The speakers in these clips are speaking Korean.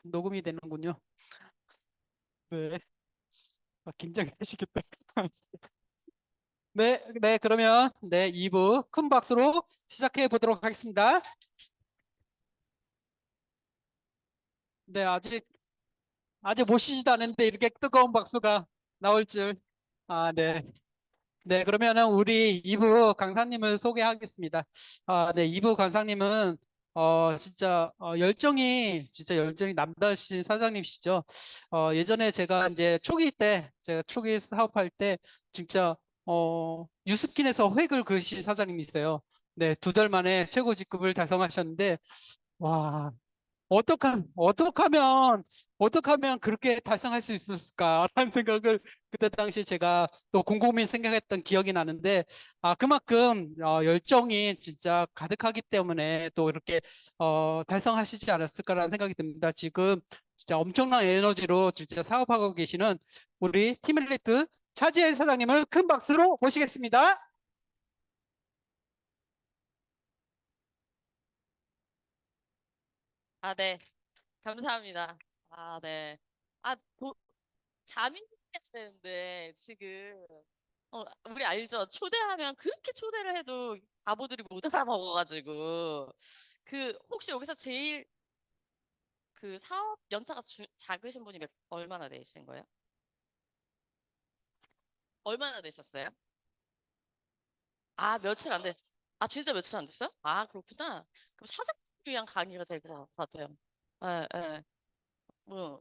녹음이 되는군요. 네. 긴장되시겠다. 네, 네, 그러면, 네, 2부 큰 박수로 시작해 보도록 하겠습니다. 네, 아직 모시지도 않은데 이렇게 뜨거운 박수가 나올 줄. 네. 네, 그러면은 우리 2부 강사님을 소개하겠습니다. 네, 2부 강사님은 진짜 열정이 남다르신 사장님이시죠. 예전에 제가 초기 사업할 때 진짜 뉴스킨에서 획을 그으신 사장님이세요. 네, 2달 만에 최고 직급을 달성하셨는데 와, 어떻게 하면 그렇게 달성할 수 있었을까라는 생각을 그때 당시 제가 또 곰곰이 생각했던 기억이 나는데, 그만큼, 열정이 진짜 가득하기 때문에 또 이렇게, 달성하시지 않았을까라는 생각이 듭니다. 지금 진짜 엄청난 에너지로 진짜 사업하고 계시는 우리 티밀리트 차지엘 사장님을 큰 박수로 모시겠습니다. 아, 네. 감사합니다. 네. 아, 잠이 해야 되는데, 지금, 우리 알죠? 초대하면 그렇게 초대를 해도 바보들이 못 알아먹어가지고, 혹시 여기서 제일 사업 연차가 작으신 분이 얼마나 되신 거예요? 얼마나 되셨어요? 며칠 안 돼. 진짜 며칠 안 됐어요? 그렇구나. 그럼 사장님 위한 강의가 될 것 같아요. 예, 예.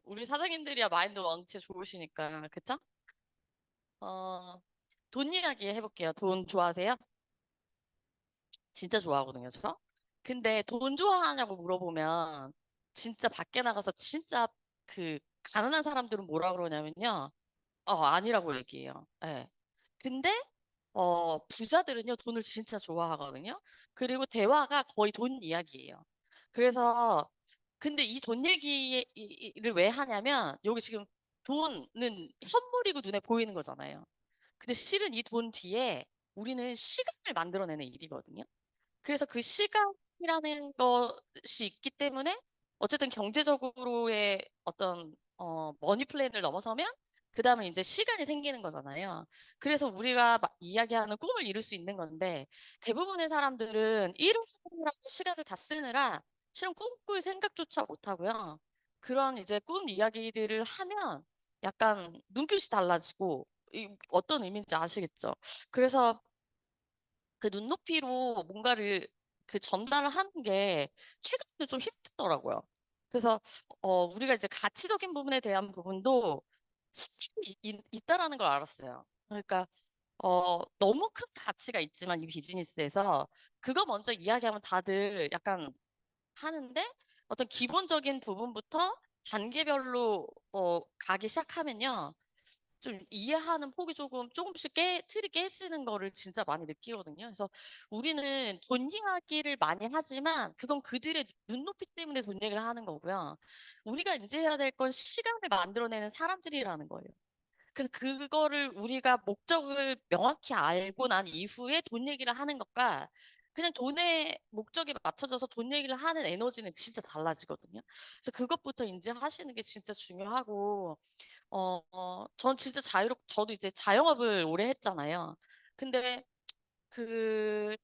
우리 사장님들이야 마인드 원체 좋으시니까, 그쵸? 어, 돈 이야기 해볼게요. 돈 좋아하세요? 진짜 좋아하거든요, 저. 근데 돈 좋아하냐고 물어보면 진짜 밖에 나가서 진짜 가난한 사람들은 뭐라 그러냐면요. 아니라고 얘기해요. 예. 근데 부자들은요, 돈을 진짜 좋아하거든요. 그리고 대화가 거의 돈 이야기예요. 그래서 근데 이 돈 얘기를 왜 하냐면 여기 지금 돈은 현물이고 눈에 보이는 거잖아요. 근데 실은 이 돈 뒤에 우리는 시간을 만들어내는 일이거든요. 그래서 그 시간이라는 것이 있기 때문에 어쨌든 경제적으로의 어떤 머니 플랜을 넘어서면 그 다음에 이제 시간이 생기는 거잖아요. 그래서 우리가 이야기하는 꿈을 이룰 수 있는 건데 대부분의 사람들은 이루려고 시간을 다 쓰느라 실은 꿈꿀 생각조차 못 하고요. 그런 이제 꿈 이야기들을 하면 약간 눈빛이 달라지고 어떤 의미인지 아시겠죠? 그래서 그 눈높이로 뭔가를 전달을 하는 게 최근에는 좀 힘들더라고요. 그래서 우리가 이제 가치적인 부분에 대한 부분도 스텝이 있다라는 걸 알았어요. 그러니까 너무 큰 가치가 있지만 이 비즈니스에서 그거 먼저 이야기하면 다들 약간 하는데 어떤 기본적인 부분부터 단계별로 가기 시작하면요. 좀 이해하는 폭이 조금씩 틀이 깨지는 거를 진짜 많이 느끼거든요. 그래서 우리는 돈 이야기를 많이 하지만 그건 그들의 눈높이 때문에 돈 얘기를 하는 거고요. 우리가 이제 해야 될 건 시간을 만들어내는 사람들이라는 거예요. 그래서 그거를 우리가 목적을 명확히 알고 난 이후에 돈 얘기를 하는 것과 그냥 돈의 목적에 맞춰져서 돈 얘기를 하는 에너지는 진짜 달라지거든요. 그래서 그것부터 이제 하시는 게 진짜 중요하고, 전 진짜 저도 이제 자영업을 오래 했잖아요. 근데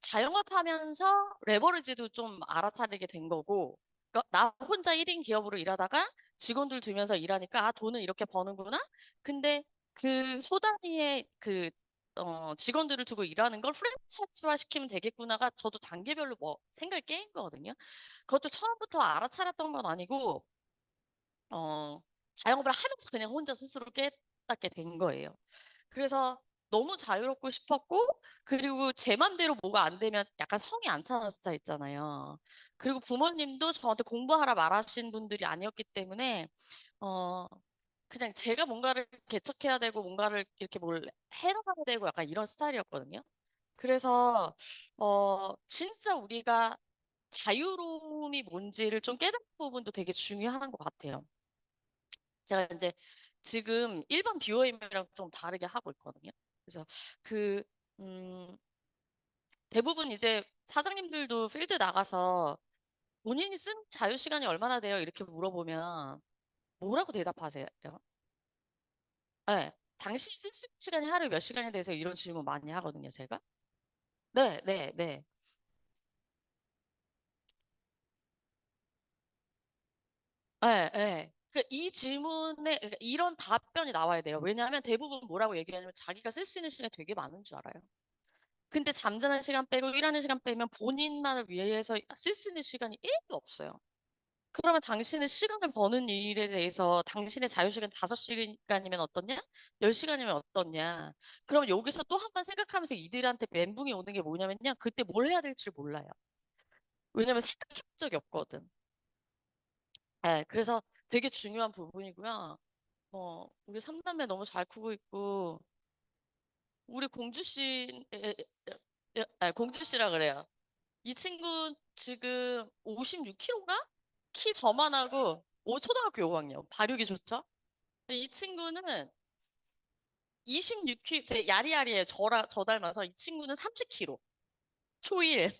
자영업 하면서 레버리지도 좀 알아차리게 된 거고, 그러니까 나 혼자 1인 기업으로 일하다가 직원들 두면서 일하니까, 돈은 이렇게 버는구나? 근데 소단위의 직원들을 두고 일하는 걸 프랜차이즈화 시키면 되겠구나가 저도 단계별로 뭐 생각을 깨인 거거든요. 그것도 처음부터 알아차렸던 건 아니고, 어, 자영업을 하면서 그냥 혼자 스스로 깨닫게 된 거예요. 그래서 너무 자유롭고 싶었고, 그리고 제 맘대로 뭐가 안 되면 약간 성이 안 차는 스타일 있잖아요. 그리고 부모님도 저한테 공부하라 말하신 분들이 아니었기 때문에, 어, 그냥 제가 뭔가를 개척해야 되고, 뭔가를 이렇게 뭘 해나가야 되고, 약간 이런 스타일이었거든요. 그래서, 진짜 우리가 자유로움이 뭔지를 좀 깨닫는 부분도 되게 중요한 것 같아요. 제가 이제 지금 일반 BOM이랑 좀 다르게 하고 있거든요. 그래서 그, 음, 대부분 이제 사장님들도 필드 나가서 본인이 쓴 자유 시간이 얼마나 돼요? 이렇게 물어보면 뭐라고 대답하세요? 네. 당신이 쓴 시간이 하루에 몇 시간에 대해서 이런 질문 많이 하거든요, 제가. 네, 네, 네. 네, 네. 이 질문에 이런 답변이 나와야 돼요. 왜냐하면 대부분 뭐라고 얘기하냐면 자기가 쓸 수 있는 시간이 되게 많은 줄 알아요. 근데 잠자는 시간 빼고 일하는 시간 빼면 본인만을 위해서 쓸 수 있는 시간이 1도 없어요. 그러면 당신은 시간을 버는 일에 대해서 당신의 자유시간 5시간이면 어떻냐? 10시간이면 어떻냐? 그럼 여기서 또 한 번 생각하면서 이들한테 멘붕이 오는 게 뭐냐면요. 그때 뭘 해야 될지 몰라요. 왜냐면 생각해 본 적이 없거든. 네, 그래서 되게 중요한 부분이고요. 우리 삼남매 너무 잘 크고 있고, 우리 공주 씨, 공주 씨라 그래요. 이 친구 지금 56kg인가? 키 저만하고, 초등학교 5학년. 발육이 좋죠? 이 친구는 26kg, 되게 야리야리해. 저 닮아서 이 친구는 30kg. 초일.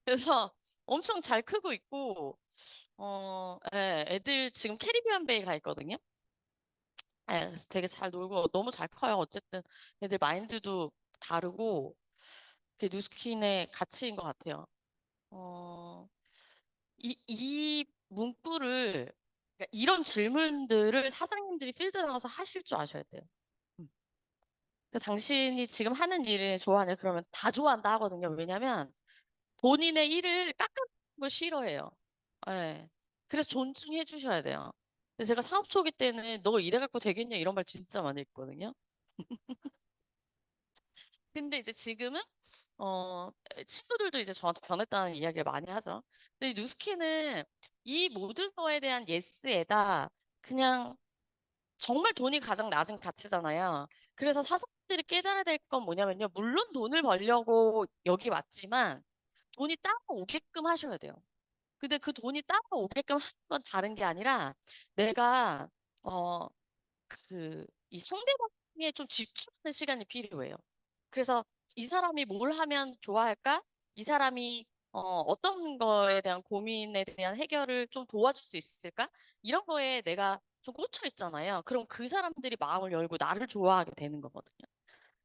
그래서 엄청 잘 크고 있고, 애들 지금 캐리비안 베이 가 있거든요. 그래서 되게 잘 놀고 너무 잘 커요. 어쨌든 애들 마인드도 다르고, 그 뉴스킨의 가치인 것 같아요. 어, 이 문구를, 그러니까 이런 질문들을 사장님들이 필드 나가서 하실 줄 아셔야 돼요. 음. 당신이 지금 하는 일을 좋아하냐? 그러면 다 좋아한다 하거든요. 왜냐면 본인의 일을 깎아주는 걸 싫어해요. 예. 그래서 존중해 주셔야 돼요. 근데 제가 사업 초기 때는 너 이래갖고 되겠냐 이런 말 진짜 많이 했거든요. 근데 이제 지금은 어 친구들도 이제 저한테 변했다는 이야기를 많이 하죠. 근데 이 뉴스키는 이 모든 거에 대한 예스에다 그냥 정말 돈이 가장 낮은 가치잖아요. 그래서 사람들이 깨달아야 될 건 뭐냐면요. 물론 돈을 벌려고 여기 왔지만 돈이 따라오게끔 하셔야 돼요. 근데 그 돈이 따라오게끔 하는 건 다른 게 아니라 내가 어 이 상대방에 좀 집중하는 시간이 필요해요. 그래서 이 사람이 뭘 하면 좋아할까? 이 사람이 어떤 거에 대한 고민에 대한 해결을 좀 도와줄 수 있을까? 이런 거에 내가 좀 꽂혀 있잖아요. 그럼 그 사람들이 마음을 열고 나를 좋아하게 되는 거거든요.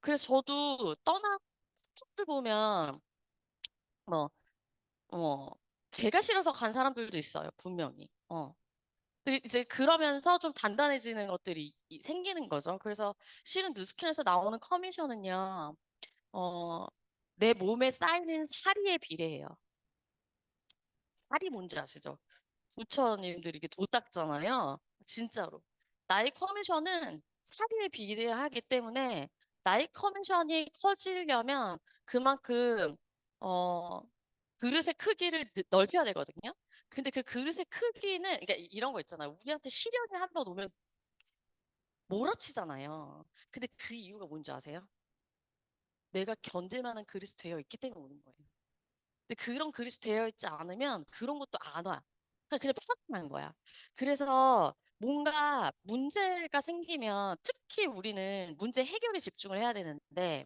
그래서 저도 떠난 친구들 보면 뭐, 제가 싫어서 간 사람들도 있어요. 분명히. 근데 이제 그러면서 좀 단단해지는 것들이 생기는 거죠. 그래서 실은 뉴스킨에서 나오는 커미션은요, 어, 내 몸에 쌓이는 사리에 비례해요. 사리 뭔지 아시죠? 부처님들이 이게 도 닦잖아요. 진짜로. 나의 커미션은 사리에 비례하기 때문에 나의 커미션이 커지려면 그만큼, 어, 그릇의 크기를 넓혀야 되거든요. 근데 그 그릇의 크기는, 그러니까 이런 거 있잖아요. 우리한테 시련이 한 번 오면 몰아치잖아요. 근데 그 이유가 뭔지 아세요? 내가 견딜 만한 그릇이 되어 있기 때문에 오는 거예요. 근데 그런 그릇이 되어 있지 않으면 그런 것도 안 와. 그냥 편안한 거야. 그래서 뭔가 문제가 생기면 특히 우리는 문제 해결에 집중을 해야 되는데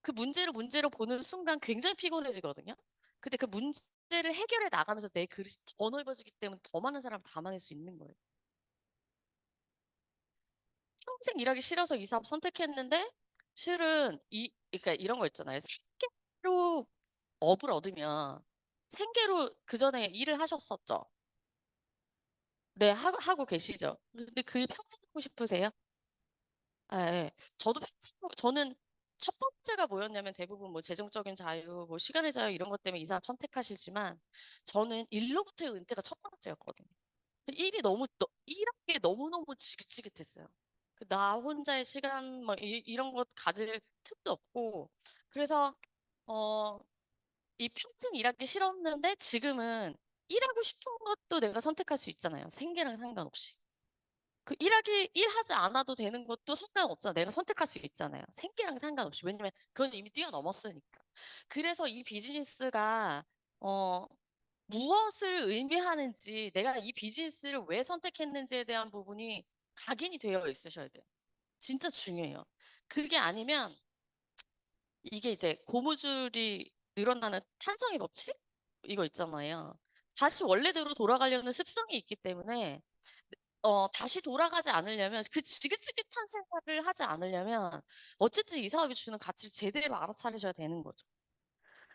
그 문제를 보는 순간 굉장히 피곤해지거든요. 근데 그 문제를 해결해 나가면서 내 그릇이 더 넓어지기 때문에 더 많은 사람을 담아낼 수 있는 거예요. 평생 일하기 싫어서 이 사업 선택했는데 실은 그러니까 이런 거 있잖아요. 생계로 업을 얻으면 생계로 그 전에 일을 하셨었죠. 네, 하고 계시죠. 근데 그 평생 하고 싶으세요? 예, 예. 저는 첫 번째가 뭐였냐면 대부분 뭐 재정적인 자유, 뭐 시간의 자유 이런 것 때문에 이 사업 선택하시지만 저는 일로부터의 은퇴가 첫 번째였거든요. 일한 게 너무너무 지긋지긋했어요. 나 혼자의 시간, 뭐, 이런 것 가질 틈도 없고. 그래서, 어, 이 평생 일하기 싫었는데 지금은 일하고 싶은 것도 내가 선택할 수 있잖아요. 생계랑 상관없이. 일하지 않아도 되는 것도 상관없잖아. 내가 선택할 수 있잖아요. 생계랑 상관없이. 왜냐면 그건 이미 뛰어넘었으니까. 그래서 이 비즈니스가, 어, 무엇을 의미하는지, 내가 이 비즈니스를 왜 선택했는지에 대한 부분이 각인이 되어 있으셔야 돼요. 진짜 중요해요. 그게 아니면 이게 이제 고무줄이 늘어나는 탄성의 법칙? 이거 있잖아요. 다시 원래대로 돌아가려는 습성이 있기 때문에 다시 돌아가지 않으려면 그 지긋지긋한 생활을 하지 않으려면 어쨌든 이 사업이 주는 가치를 제대로 알아차리셔야 되는 거죠.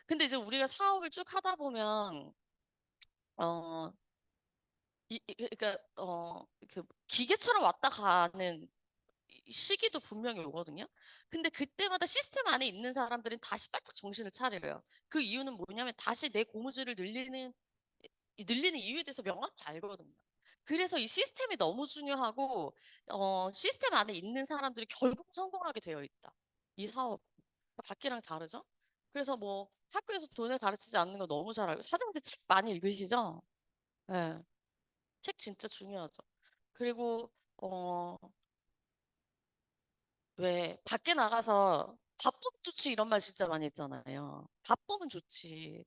근데 이제 우리가 사업을 쭉 하다 보면 어, 그러니까 그 기계처럼 왔다 가는 이 시기도 분명히 오거든요. 근데 그때마다 시스템 안에 있는 사람들은 다시 바짝 정신을 차려요. 그 이유는 뭐냐면 다시 내 고무줄을 늘리는 이유에 대해서 명확히 알거든요. 그래서 이 시스템이 너무 중요하고 시스템 안에 있는 사람들이 결국 성공하게 되어 있다. 이 사업. 밖이랑 다르죠? 그래서 뭐 학교에서 돈을 가르치지 않는 거 너무 잘 알고 사장님들 책 많이 읽으시죠? 네. 책 진짜 중요하죠. 그리고 왜 밖에 나가서 바쁘면 좋지 이런 말 진짜 많이 했잖아요. 바쁘면 좋지.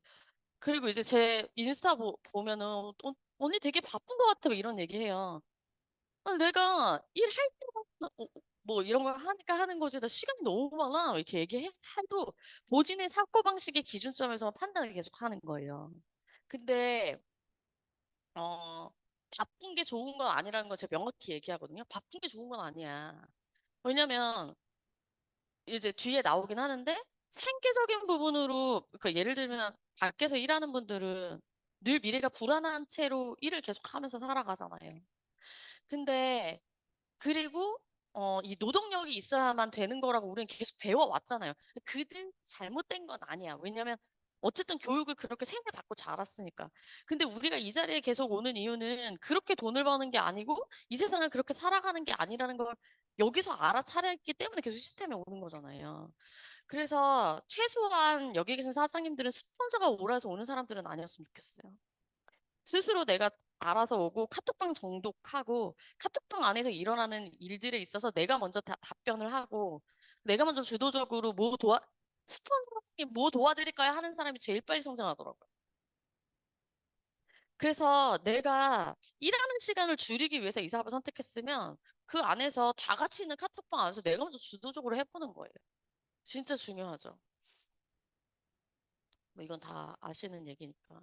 그리고 이제 제 인스타 보면은 언니 되게 바쁜 것 같아 뭐 이런 얘기해요. 아니, 내가 일할 때마다 뭐 이런 걸 하니까 하는 거지 나 시간이 너무 많아 이렇게 얘기해도 본인의 사고방식의 기준점에서 판단을 계속 하는 거예요. 근데 어 바쁜 게 좋은 건 아니라는 걸 제가 명확히 얘기하거든요. 바쁜 게 좋은 건 아니야. 왜냐면 이제 뒤에 나오긴 하는데 생계적인 부분으로 그러니까 예를 들면 밖에서 일하는 분들은 늘 미래가 불안한 채로 일을 계속 하면서 살아가잖아요. 근데 그리고 이 노동력이 있어야만 되는 거라고 우리는 계속 배워왔잖아요. 그들 잘못된 건 아니야. 왜냐면 어쨌든 교육을 그렇게 세뇌받고 자랐으니까. 근데 우리가 이 자리에 계속 오는 이유는 그렇게 돈을 버는 게 아니고 이 세상을 그렇게 살아가는 게 아니라는 걸 여기서 알아차렸기 때문에 계속 시스템에 오는 거잖아요. 그래서 최소한 여기 계신 사장님들은 스폰서가 오라 해서 오는 사람들은 아니었으면 좋겠어요. 스스로 내가 알아서 오고 카톡방 정독하고 카톡방 안에서 일어나는 일들에 있어서 내가 먼저 답변을 하고 내가 먼저 주도적으로 스폰서님 뭐 도와드릴까요? 하는 사람이 제일 빨리 성장하더라고요. 그래서 내가 일하는 시간을 줄이기 위해서 이 사업을 선택했으면 그 안에서 다 같이 있는 카톡방 안에서 내가 먼저 주도적으로 해보는 거예요. 진짜 중요하죠. 뭐 이건 다 아시는 얘기니까.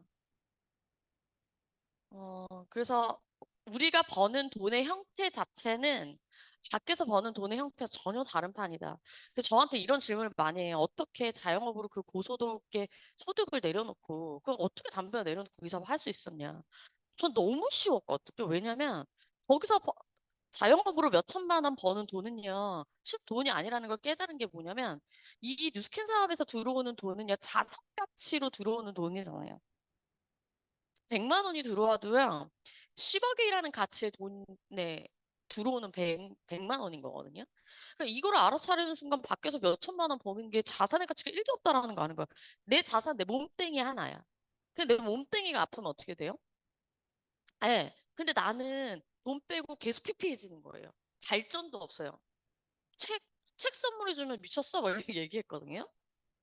그래서 우리가 버는 돈의 형태 자체는 밖에서 버는 돈의 형태와 전혀 다른 판이다. 그래서 저한테 이런 질문을 많이 해요. 어떻게 자영업으로 그 고소득의 소득을 내려놓고, 그걸 어떻게 담배를 내려놓고 이 사업 할수 있었냐. 전 너무 쉬웠거든요. 왜냐면 거기서 자영업으로 몇 천만 원 버는 돈은요, 실 돈이 아니라는 걸 깨달은 게 뭐냐면, 이 뉴스킨 사업에서 들어오는 돈은요, 자산 가치로 들어오는 돈이잖아요. 100만 원이 들어와도요, 10억이라는 가치의 돈에 들어오는 100만 원인 거거든요. 그러니까 이걸 알아차리는 순간 밖에서 몇 천만 원 버는 게 자산의 가치가 1도 없다라는 거 아는 거야. 내 자산, 내 몸뚱이 하나야. 근데 내 몸뚱이가 아프면 어떻게 돼요? 예. 근데 나는 돈 빼고 계속 피폐해지는 거예요. 발전도 없어요. 책, 책 선물해주면 미쳤어? 막 이렇게 얘기했거든요.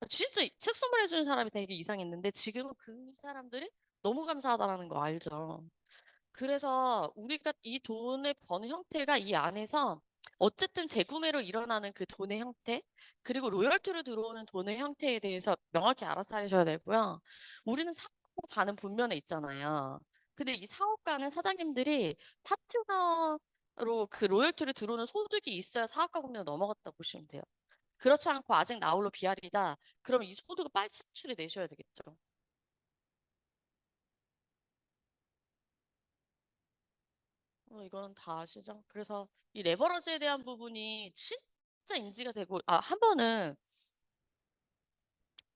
진짜 책 선물해주는 사람이 되게 이상했는데 지금은 그 사람들이 너무 감사하다라는 거 알죠. 그래서 우리가 이 돈을 버는 형태가 이 안에서 어쨌든 재구매로 일어나는 그 돈의 형태, 그리고 로열티로 들어오는 돈의 형태에 대해서 명확히 알아차리셔야 되고요. 우리는 사업가는 분면에 있잖아요. 근데 이 사업가는 사장님들이 파트너로 그 로열티로 들어오는 소득이 있어야 사업가 분면에 넘어갔다 보시면 돼요. 그렇지 않고 아직 나홀로 비알이다. 그럼 이 소득을 빨리 창출해 내셔야 되겠죠. 이건 다 아시죠? 그래서 이 레버러지에 대한 부분이 진짜 인지가 되고, 한 번은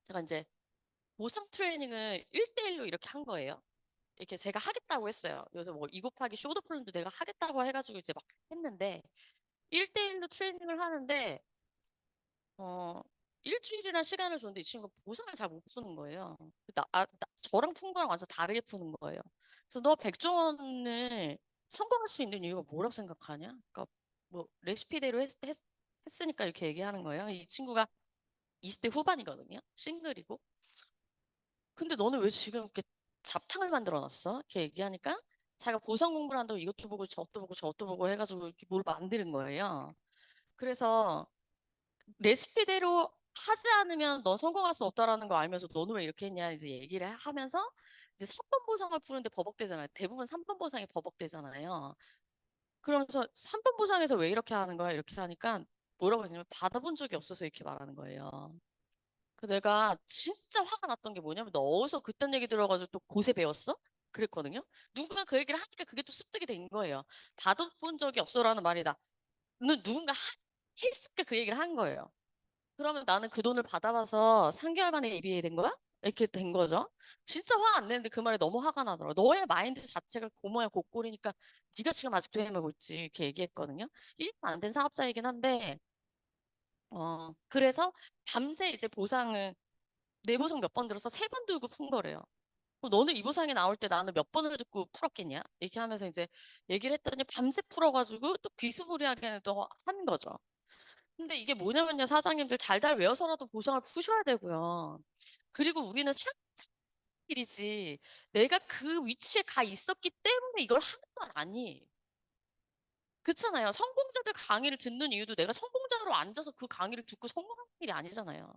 제가 이제 모상 트레이닝을 1대1로 이렇게 한 거예요. 이렇게 제가 하겠다고 했어요. 요새 뭐 2 곱하기 쇼더 플랜도 내가 하겠다고 해가지고 이제 막 했는데, 1대1로 트레이닝을 하는데, 어, 일주일이나 시간을 줬는데 이 친구가 보상을 잘 못 푸는 거예요. 저랑 푼 거랑 완전 다르게 푸는 거예요. 그래서 너 백종원을 성공할 수 있는 이유가 뭐라고 생각하냐? 그러니까 뭐 레시피대로 했으니까 이렇게 얘기하는 거예요. 이 친구가 20대 후반이거든요. 싱글이고. 근데 너는 왜 지금 이렇게 잡탕을 만들어 놨어? 이렇게 얘기하니까 자기가 보상 공부를 한다고 이것도 보고 저것도 보고 저것도 보고 해가지고 이렇게 뭘 만드는 거예요. 그래서 레시피대로 하지 않으면 넌 성공할 수 없다라는 거 알면서 너는 왜 이렇게 했냐 이제 얘기를 하면서 이제 3번 보상을 푸는데 버벅대잖아요. 대부분 3번 보상이 버벅대잖아요. 그러면서 3번 보상에서 왜 이렇게 하는 거야? 이렇게 하니까 뭐라고 했냐면 받아본 적이 없어서 이렇게 말하는 거예요. 그 내가 진짜 화가 났던 게 뭐냐면 너 어디서 그딴 얘기 들어가지고 또 고세 배웠어? 그랬거든요. 누군가 그 얘기를 하니까 그게 또 습득이 된 거예요. 받아본 적이 없어라는 말이다. 누군가 했으니까 그 얘기를 한 거예요. 그러면 나는 그 돈을 받아봐서 3개월 만에 이비에 된 거야? 이렇게 된 거죠. 진짜 화 안 내는데 그 말에 너무 화가 나더라고. 너의 마인드 자체가 고모야 고꼴이니까 네가 지금 아직도 헤매고 있지. 이렇게 얘기했거든요. 1년 안 된 사업자이긴 한데 그래서 밤새 이제 보상을 내 보상 몇 번 들어서 3번 들고 푼 거래요. 너는 이 보상이 나올 때 나는 몇 번을 듣고 풀었겠냐? 이렇게 하면서 이제 얘기를 했더니 밤새 풀어가지고 또 비스무리하게는 또 한 거죠. 근데 이게 뭐냐면요, 사장님들 달달 외워서라도 보상을 푸셔야 되고요. 그리고 우리는 상일이지 내가 그 위치에 가 있었기 때문에 이걸 하는 건 아니에요. 그렇잖아요. 성공자들 강의를 듣는 이유도 내가 성공자로 앉아서 그 강의를 듣고 성공하는 일이 아니잖아요.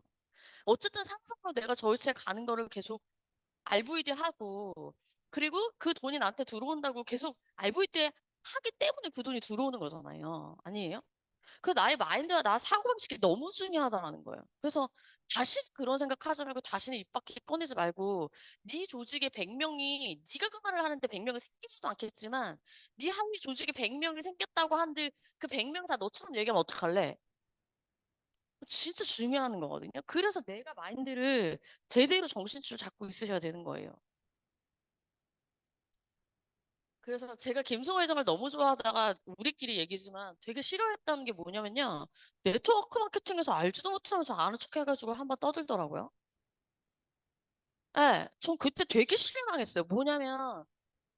어쨌든 상상으로 내가 저 위치에 가는 거를 계속 RVD 하고, 그리고 그 돈이 나한테 들어온다고 계속 RVD 하기 때문에 그 돈이 들어오는 거잖아요. 아니에요? 그 나의 마인드와 나 사고방식이 너무 중요하다는 거예요. 그래서 다시 그런 생각하지 말고 다시는 입 밖에 꺼내지 말고 네 조직에 100명이 네가 그 말을 하는데 100명이 생기지도 않겠지만 네 하위 조직에 100명이 생겼다고 한들 그 100명 다 너처럼 얘기하면 어떡할래? 진짜 중요한 거거든요. 그래서 내가 마인드를 제대로 정신줄 잡고 있으셔야 되는 거예요. 그래서 제가 김승호 회장을 너무 좋아하다가 우리끼리 얘기지만 되게 싫어했다는 게 뭐냐면요. 네트워크 마케팅에서 알지도 못하면서 아는 척 해가지고 한번 떠들더라고요. 예, 전 그때 되게 실망했어요. 뭐냐면,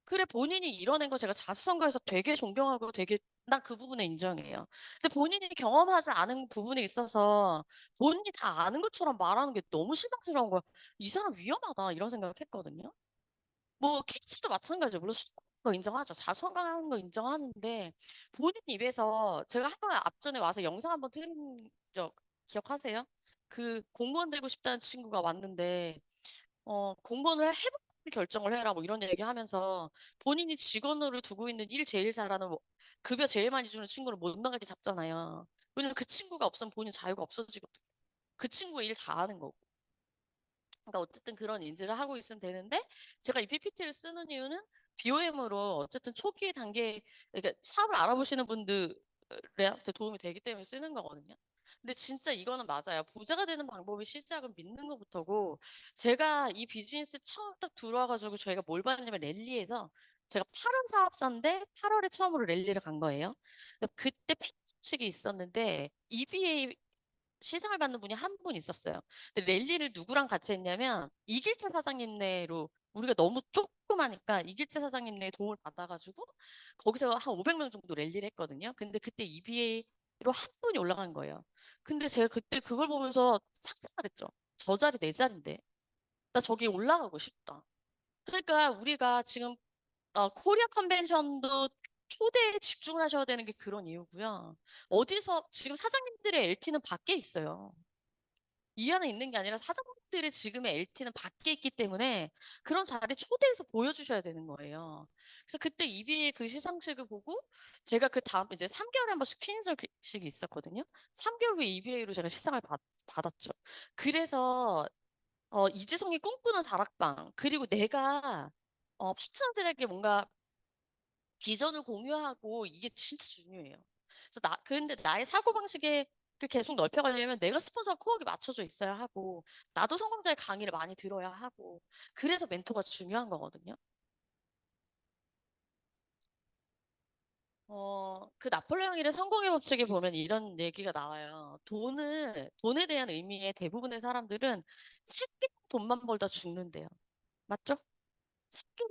그래, 본인이 이뤄낸 거 제가 자수성가해서 되게 존경하고 되게, 난 그 부분에 인정해요. 근데 본인이 경험하지 않은 부분에 있어서 본인이 다 아는 것처럼 말하는 게 너무 실망스러운 거야. 이 사람 위험하다, 이런 생각했거든요. 뭐 캐치도 마찬가지죠. 물론 성공한 거 인정하죠. 자성강한 거 인정하는데 본인 입에서 제가 한 번 앞전에 와서 영상 한번 틀은 적 기억하세요? 그 공무원 되고 싶다는 친구가 왔는데 공무원을 해보고 결정을 해라 뭐 이런 얘기 하면서 본인이 직원으로 두고 있는 일 제일 잘하는 급여 제일 많이 주는 친구를 못 나가게 잡잖아요. 왜냐면 그 친구가 없으면 본인 자유가 없어지거든. 그 친구가 일 다 하는 거고. 그러니까 어쨌든 그런 인지를 하고 있으면 되는데 제가 이 PPT를 쓰는 이유는 BOM으로 어쨌든 초기 단계 그러니까 사업을 알아보시는 분들한테 도움이 되기 때문에 쓰는 거거든요. 근데 진짜 이거는 맞아요. 부자가 되는 방법이 시작은 믿는 것부터고 제가 이 비즈니스 처음 딱 들어와가지고 저희가 뭘 봤냐면 랠리에서 제가 8월 사업자인데 8월에 처음으로 랠리를 간 거예요. 그때 폐지식이 있었는데 EBA 시상을 받는 분이 한 분 있었어요. 근데 랠리를 누구랑 같이 했냐면 이길채 사장님네로 우리가 너무 조그마니까 이길채 사장님네 도움을 받아가지고 거기서 한 500명 정도 랠리를 했거든요. 근데 그때 EBA로 한 분이 올라간 거예요. 근데 제가 그때 그걸 보면서 상상을 했죠. 저 자리 내 자리인데 나 저기 올라가고 싶다. 그러니까 우리가 지금 코리아 컨벤션도 초대에 집중을 하셔야 되는 게 그런 이유고요. 어디서 지금 사장님들의 LT는 밖에 있어요. 이 안에 있는 게 아니라 사장님들의 지금의 LT는 밖에 있기 때문에 그런 자리 초대해서 보여주셔야 되는 거예요. 그래서 그때 EBA 그 시상식을 보고 제가 그 다음 이제 3개월에 한 번씩 피인절식이 있었거든요. 3개월 후에 EBA로 제가 시상을 받았죠. 그래서 이지성이 꿈꾸는 다락방 그리고 내가 파트너들에게 뭔가 비전을 공유하고 이게 진짜 중요해요. 그래서 근데 나의 사고방식에 계속 넓혀가려면 내가 스폰서와 코어에 맞춰져 있어야 하고, 나도 성공자의 강의를 많이 들어야 하고, 그래서 멘토가 중요한 거거든요. 그 나폴레옹 힐의 성공의 법칙에 보면 이런 얘기가 나와요. 돈에 대한 의미의 대부분의 사람들은 새끼 돈만 벌다 죽는데요. 맞죠? 새끼로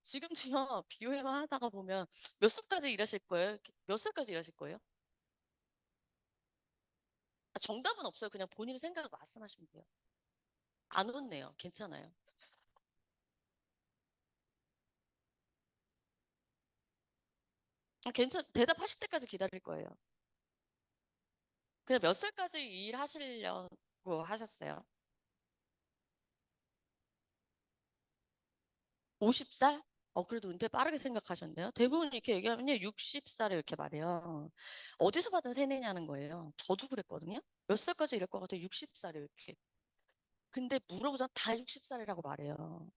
지금도요, 비유회만 하다가 보면 몇 살까지 일하실 거예요? 몇 살까지 일하실 거예요? 정답은 없어요. 그냥 본인의 생각을 말씀하시면 돼요. 안 웃네요. 괜찮아요. 대답하실 때까지 기다릴 거예요. 그냥 몇 살까지 일하시려고 하셨어요? 50살? 그래도 은퇴 빠르게 생각하셨네요. 대부분 이렇게 얘기하면요, 60살에 이렇게 말해요. 어디서 받은 세뇌냐는 거예요. 저도 그랬거든요. 몇 살까지 이럴 것 같아요? 60살에 이렇게. 근데 물어보자 다 60살이라고 말해요.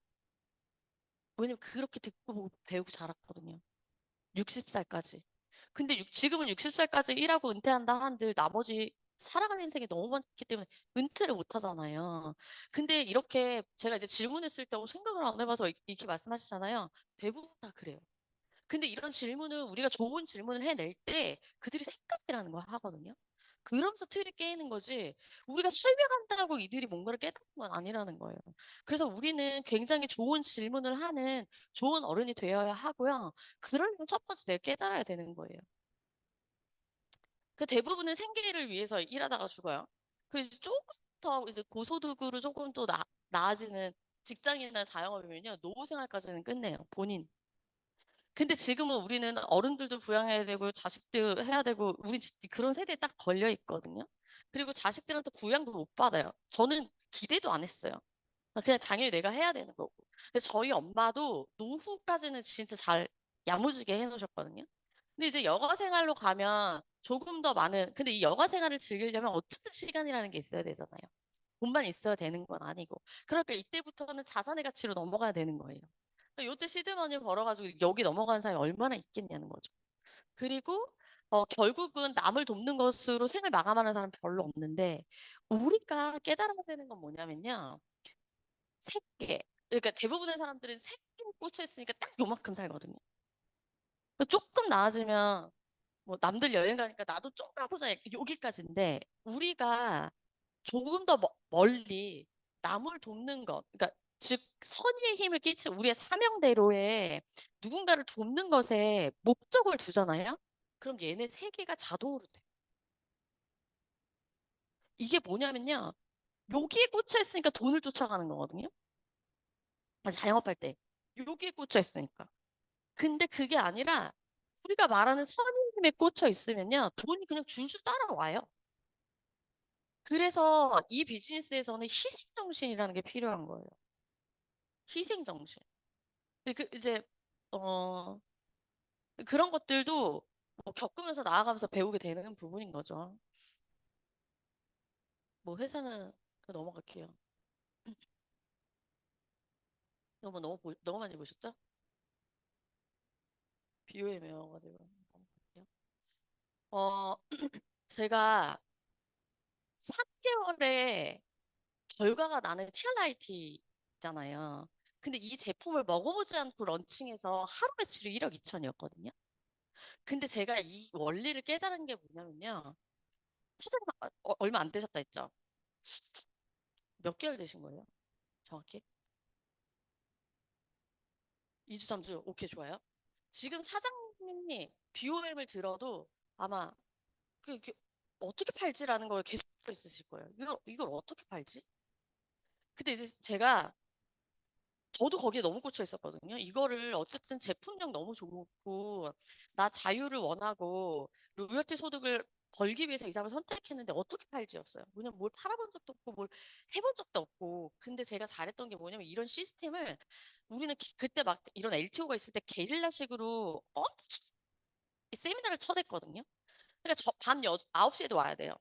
왜냐면 그렇게 듣고 보고 배우고 자랐거든요. 60살까지. 근데 지금은 60살까지 일하고 은퇴한다 한들 나머지 살아갈 인생이 너무 많기 때문에 은퇴를 못 하잖아요. 근데 이렇게 제가 이제 질문했을 때 생각을 안 해봐서 이렇게 말씀하시잖아요. 대부분 다 그래요. 근데 이런 질문을 우리가 좋은 질문을 해낼 때 그들이 생각이라는 걸 하거든요. 그러면서 틀이 깨이는 거지. 우리가 설명한다고 이들이 뭔가를 깨닫는 건 아니라는 거예요. 그래서 우리는 굉장히 좋은 질문을 하는 좋은 어른이 되어야 하고요. 그러려면 첫 번째 내가 깨달아야 되는 거예요. 그 대부분은 생계를 위해서 일하다가 죽어요. 그 이제 조금 더 이제 고소득으로 조금 또 나아지는 직장이나 자영업이면요. 노후 생활까지는 끝내요. 본인. 근데 지금은 우리는 어른들도 부양해야 되고 자식들 해야 되고 우리 그런 세대에 딱 걸려 있거든요. 그리고 자식들한테 부양도 못 받아요. 저는 기대도 안 했어요. 그냥 당연히 내가 해야 되는 거고. 근데 저희 엄마도 노후까지는 진짜 잘 야무지게 해놓으셨거든요. 근데 이제 여가 생활로 가면 조금 더 많은, 근데 이 여가 생활을 즐기려면 어쨌든 시간이라는 게 있어야 되잖아요. 돈만 있어야 되는 건 아니고. 그러니까 이때부터는 자산의 가치로 넘어가야 되는 거예요. 그러니까 요때 시드머니 벌어가지고 여기 넘어가는 사람이 얼마나 있겠냐는 거죠. 그리고 결국은 남을 돕는 것으로 생을 마감하는 사람 별로 없는데 우리가 깨달아야 되는 건 뭐냐면요. 생계. 그러니까 대부분의 사람들은 생계에 꽂혀 있으니까 딱 요만큼 살거든요. 그러니까 조금 나아지면 뭐 남들 여행 가니까 나도 좀 가보자 여기까지인데 우리가 조금 더 멀리 남을 돕는 것, 그러니까 즉 선의의 힘을 끼치는 우리의 사명대로의 누군가를 돕는 것에 목적을 두잖아요. 그럼 얘네 세계가 자동으로 돼. 이게 뭐냐면요. 여기에 꽂혀 있으니까 돈을 쫓아가는 거거든요. 자영업할 때 여기에 꽂혀 있으니까. 근데 그게 아니라 우리가 말하는 선의의 힘에 꽂혀 있으면요. 돈이 그냥 줄줄 따라와요. 그래서 이 비즈니스에서는 희생정신이라는 게 필요한 거예요. 희생정신. 이제 어 그런 것들도 뭐 겪으면서 나아가면서 배우게 되는 부분인 거죠. 뭐 회사는 넘어갈게요. 너무 많이 보셨죠? 비오엠 외워가지고 넘어갈게요. 어 제가 3개월에 결과가 나는 TRIT 있잖아요. 근데 이 제품을 먹어보지 않고 런칭해서 하루 매출이 1억 2천이었거든요. 근데 제가 이 원리를 깨달은 게 뭐냐면요. 사장님 얼마 안 되셨다 했죠? 몇 개월 되신 거예요? 정확히? 2주, 3주. 오케이, 좋아요. 지금 사장님이 BOM을 들어도 아마 그 어떻게 팔지라는 거에 계속 있으실 거예요. 이걸 어떻게 팔지? 근데 이제 저도 거기에 너무 꽂혀 있었거든요. 이거를 어쨌든 제품력 너무 좋고, 나 자유를 원하고, 로열티 소득을 벌기 위해서 이 사람을 선택했는데 어떻게 팔지였어요. 뭐냐면 뭘 팔아본 적도 없고, 뭘 해본 적도 없고. 근데 제가 잘했던 게 뭐냐면 이런 시스템을 우리는 그때 막 이런 LTO가 있을 때 게릴라식으로 엄청 세미나를 쳐댔거든요. 그러니까 밤 9시에도 와야 돼요.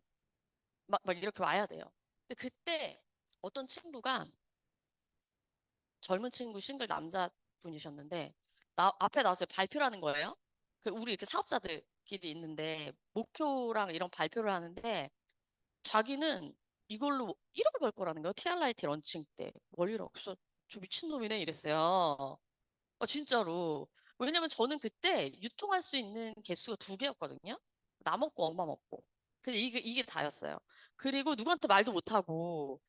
막 이렇게 와야 돼요. 근데 그때 어떤 친구가 젊은 친구 싱글 남자분이셨는데 앞에 나와서 발표를 하는 거예요. 우리 이렇게 사업자들끼리 있는데 목표랑 이런 발표를 하는데 자기는 이걸로 1억을 벌 거라는 거예요. TRIT 런칭 때. 월 1억. 그래서 저 미친놈이네 이랬어요. 진짜로. 왜냐면 저는 그때 유통할 수 있는 개수가 2개였거든요. 나 먹고 엄마 먹고. 근데 이게 다였어요. 그리고 누구한테 말도 못하고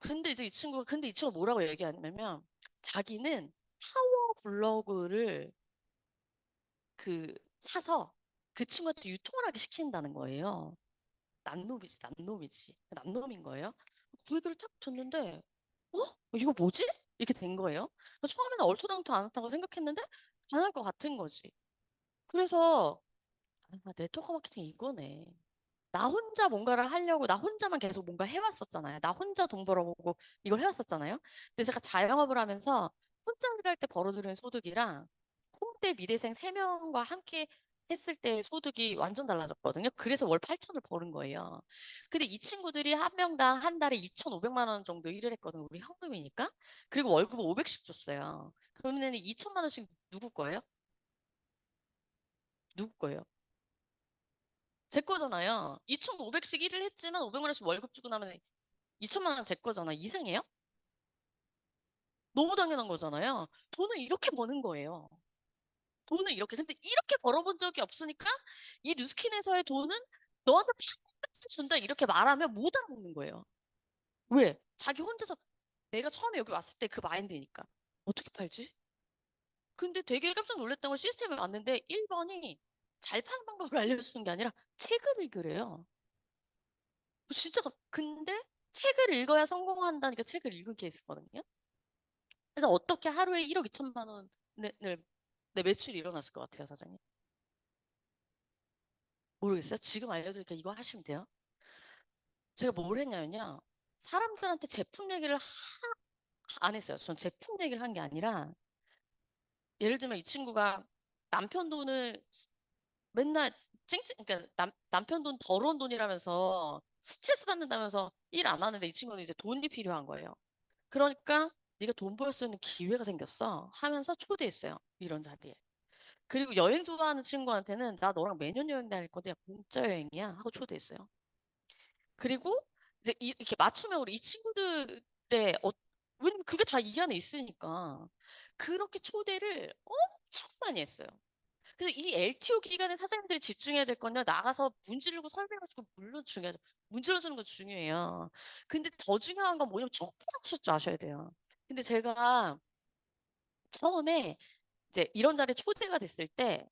근데 이 친구가 뭐라고 얘기하냐면, 자기는 파워 블로그를 사서 그 친구한테 유통을 하게 시킨다는 거예요. 난놈이지. 난놈인 거예요. 그 얘기를 딱 듣는데, 이거 뭐지? 이렇게 된 거예요. 처음에는 얼토당토 않았다고 생각했는데, 가능할 것 같은 거지. 그래서, 네트워크 마케팅 이거네. 나 혼자 뭔가를 하려고 나 혼자만 계속 뭔가 해왔었잖아요. 나 혼자 돈 벌어보고 이걸 해왔었잖아요. 근데 제가 자영업을 하면서 혼자 일할 때 벌어들이는 소득이랑 홍대 미대생 3명과 함께 했을 때 소득이 완전 달라졌거든요. 그래서 월 8천을 버는 거예요. 근데 이 친구들이 한 명당 한 달에 2,500만 원 정도 일을 했거든요. 우리 현금이니까. 그리고 월급을 500씩 줬어요. 그러면 2천만 원씩 누구 거예요? 누구 거예요? 제 거잖아요. 2,500씩 일을 했지만 500만 원씩 월급 주고 나면 2천만 원 제 거잖아. 이상해요? 너무 당연한 거잖아요. 돈을 이렇게 버는 거예요. 돈을 이렇게. 근데 이렇게 벌어본 적이 없으니까 이 뉴스킨에서의 돈은 너한테 팍 준다 이렇게 말하면 못 알아먹는 거예요. 왜? 자기 혼자서 내가 처음에 여기 왔을 때 그 마인드니까. 어떻게 팔지? 근데 되게 깜짝 놀랐던 건 시스템에 왔는데 1번이 잘 파는 방법을 알려주는 게 아니라 책을 읽으래요. 진짜 근데 책을 읽어야 성공한다니까 책을 읽은 케이스거든요. 그래서 어떻게 하루에 1억 2천만 원을 내 매출이 일어났을 것 같아요, 사장님? 모르겠어요. 지금 알려드리니까 이거 하시면 돼요. 제가 뭘 했냐면요. 사람들한테 제품 얘기를 안 했어요. 전 제품 얘기를 한 게 아니라 예를 들면 이 친구가 남편 돈을 맨날 그러니까 남편 돈 더러운 돈이라면서 스트레스 받는다면서 일 안 하는데 이 친구는 이제 돈이 필요한 거예요. 그러니까 네가 돈 벌 수 있는 기회가 생겼어 하면서 초대했어요. 이런 자리에. 그리고 여행 좋아하는 친구한테는 나 너랑 매년 여행 다닐 건데 야, 공짜 여행이야 하고 초대했어요. 그리고 이제 이렇게 맞춤형으로 이 친구들의 왜냐면 그게 다 이 안에 있으니까 그렇게 초대를 엄청 많이 했어요. 그래서 이 LTO 기간에 사장님들이 집중해야 될 건요. 나가서 문지르고 설명해주고 물론 중요하죠. 문질러주는 거 중요해요. 근데 더 중요한 건 뭐냐면 초대하실 줄 아셔야 돼요. 근데 제가 처음에 이제 이런 자리에 초대가 됐을 때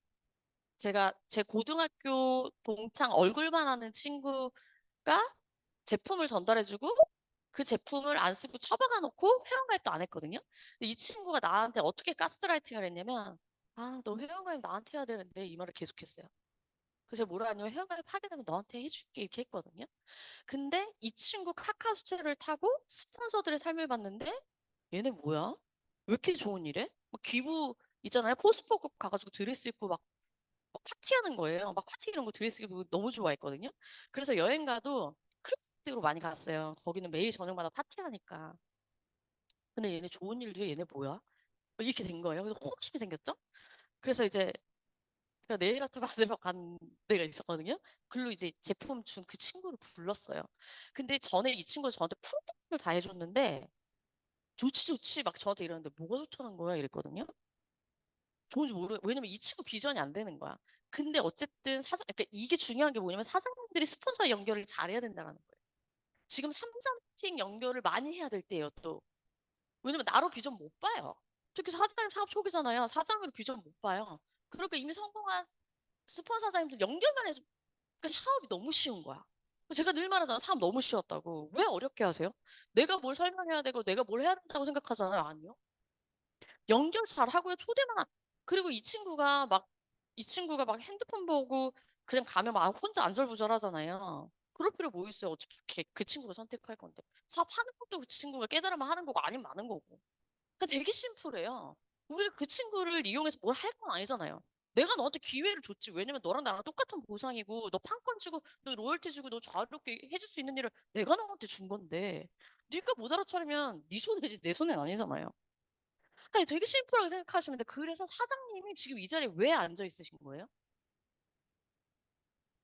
제가 제 고등학교 동창 얼굴만 아는 친구가 제품을 전달해주고 그 제품을 안 쓰고 처박아 놓고 회원가입도 안 했거든요. 근데 이 친구가 나한테 어떻게 가스라이팅을 했냐면 아, 너 회원가입 나한테 해야 되는데 이 말을 계속했어요. 그래서 제가 뭐라 하냐면 회원가입 하게 되면 너한테 해줄게 이렇게 했거든요. 근데 이 친구 카카오스테를 타고 스폰서들의 삶을 봤는데 얘네 뭐야? 왜 이렇게 좋은 일해? 막 기부 있잖아요. 포스포국 가가지고 드레스 입고 막 파티하는 거예요. 막 파티 이런 거 드레스 입고 너무 좋아했거든요. 그래서 여행 가도 클럽으로 많이 갔어요. 거기는 매일 저녁마다 파티하니까. 근데 얘네 좋은 일도 해. 얘네 뭐야? 이렇게 된 거예요. 그래서 호기심이 생겼죠? 그래서 이제 제가 네일 아트 받으러 간 데가 있었거든요. 글로 이제 제품 준 그 친구를 불렀어요. 근데 전에 이 친구가 저한테 풀업을 다 해줬는데 좋지 좋지 막 저한테 이러는데 뭐가 좋다는 거야 이랬거든요. 좋은지 왜냐면 이 친구 비전이 안 되는 거야. 근데 어쨌든 그러니까 이게 중요한 게 뭐냐면 사장님들이 스폰서 연결을 잘해야 된다는 거예요. 지금 3점 연결을 많이 해야 될 때예요, 또. 왜냐면 나로 비전 못 봐요. 특히 사장님 사업 초기잖아요. 사장으로 비전 못 봐요. 그러니까 이미 성공한 스폰서 사장님들 연결만 해서 그 사업이 너무 쉬운 거야. 제가 늘 말하잖아. 사업 너무 쉬웠다고. 왜 어렵게 하세요? 내가 뭘 설명해야 되고 내가 뭘 해야 된다고 생각하잖아요. 아니요. 연결 잘 하고요. 그리고 이 친구가 막 핸드폰 보고 그냥 가면 막 혼자 안절부절하잖아요. 그럴 필요 뭐 있어요. 어차피 그 친구가 선택할 건데. 사업하는 것도 그 친구가 깨달으면 하는 거고 아니면 마는 거고. 그러니까 되게 심플해요. 우리가 그 친구를 이용해서 뭘 할 건 아니잖아요. 내가 너한테 기회를 줬지. 왜냐면 너랑 나랑 똑같은 보상이고 너 판권 주고 너 로열티 주고 너 자유롭게 해줄 수 있는 일을 내가 너한테 준 건데 네가 못 알아차리면 네 손해지 내 손해는 아니잖아요. 아니, 되게 심플하게 생각하시면 돼. 그래서 사장님이 지금 이 자리에 왜 앉아 있으신 거예요?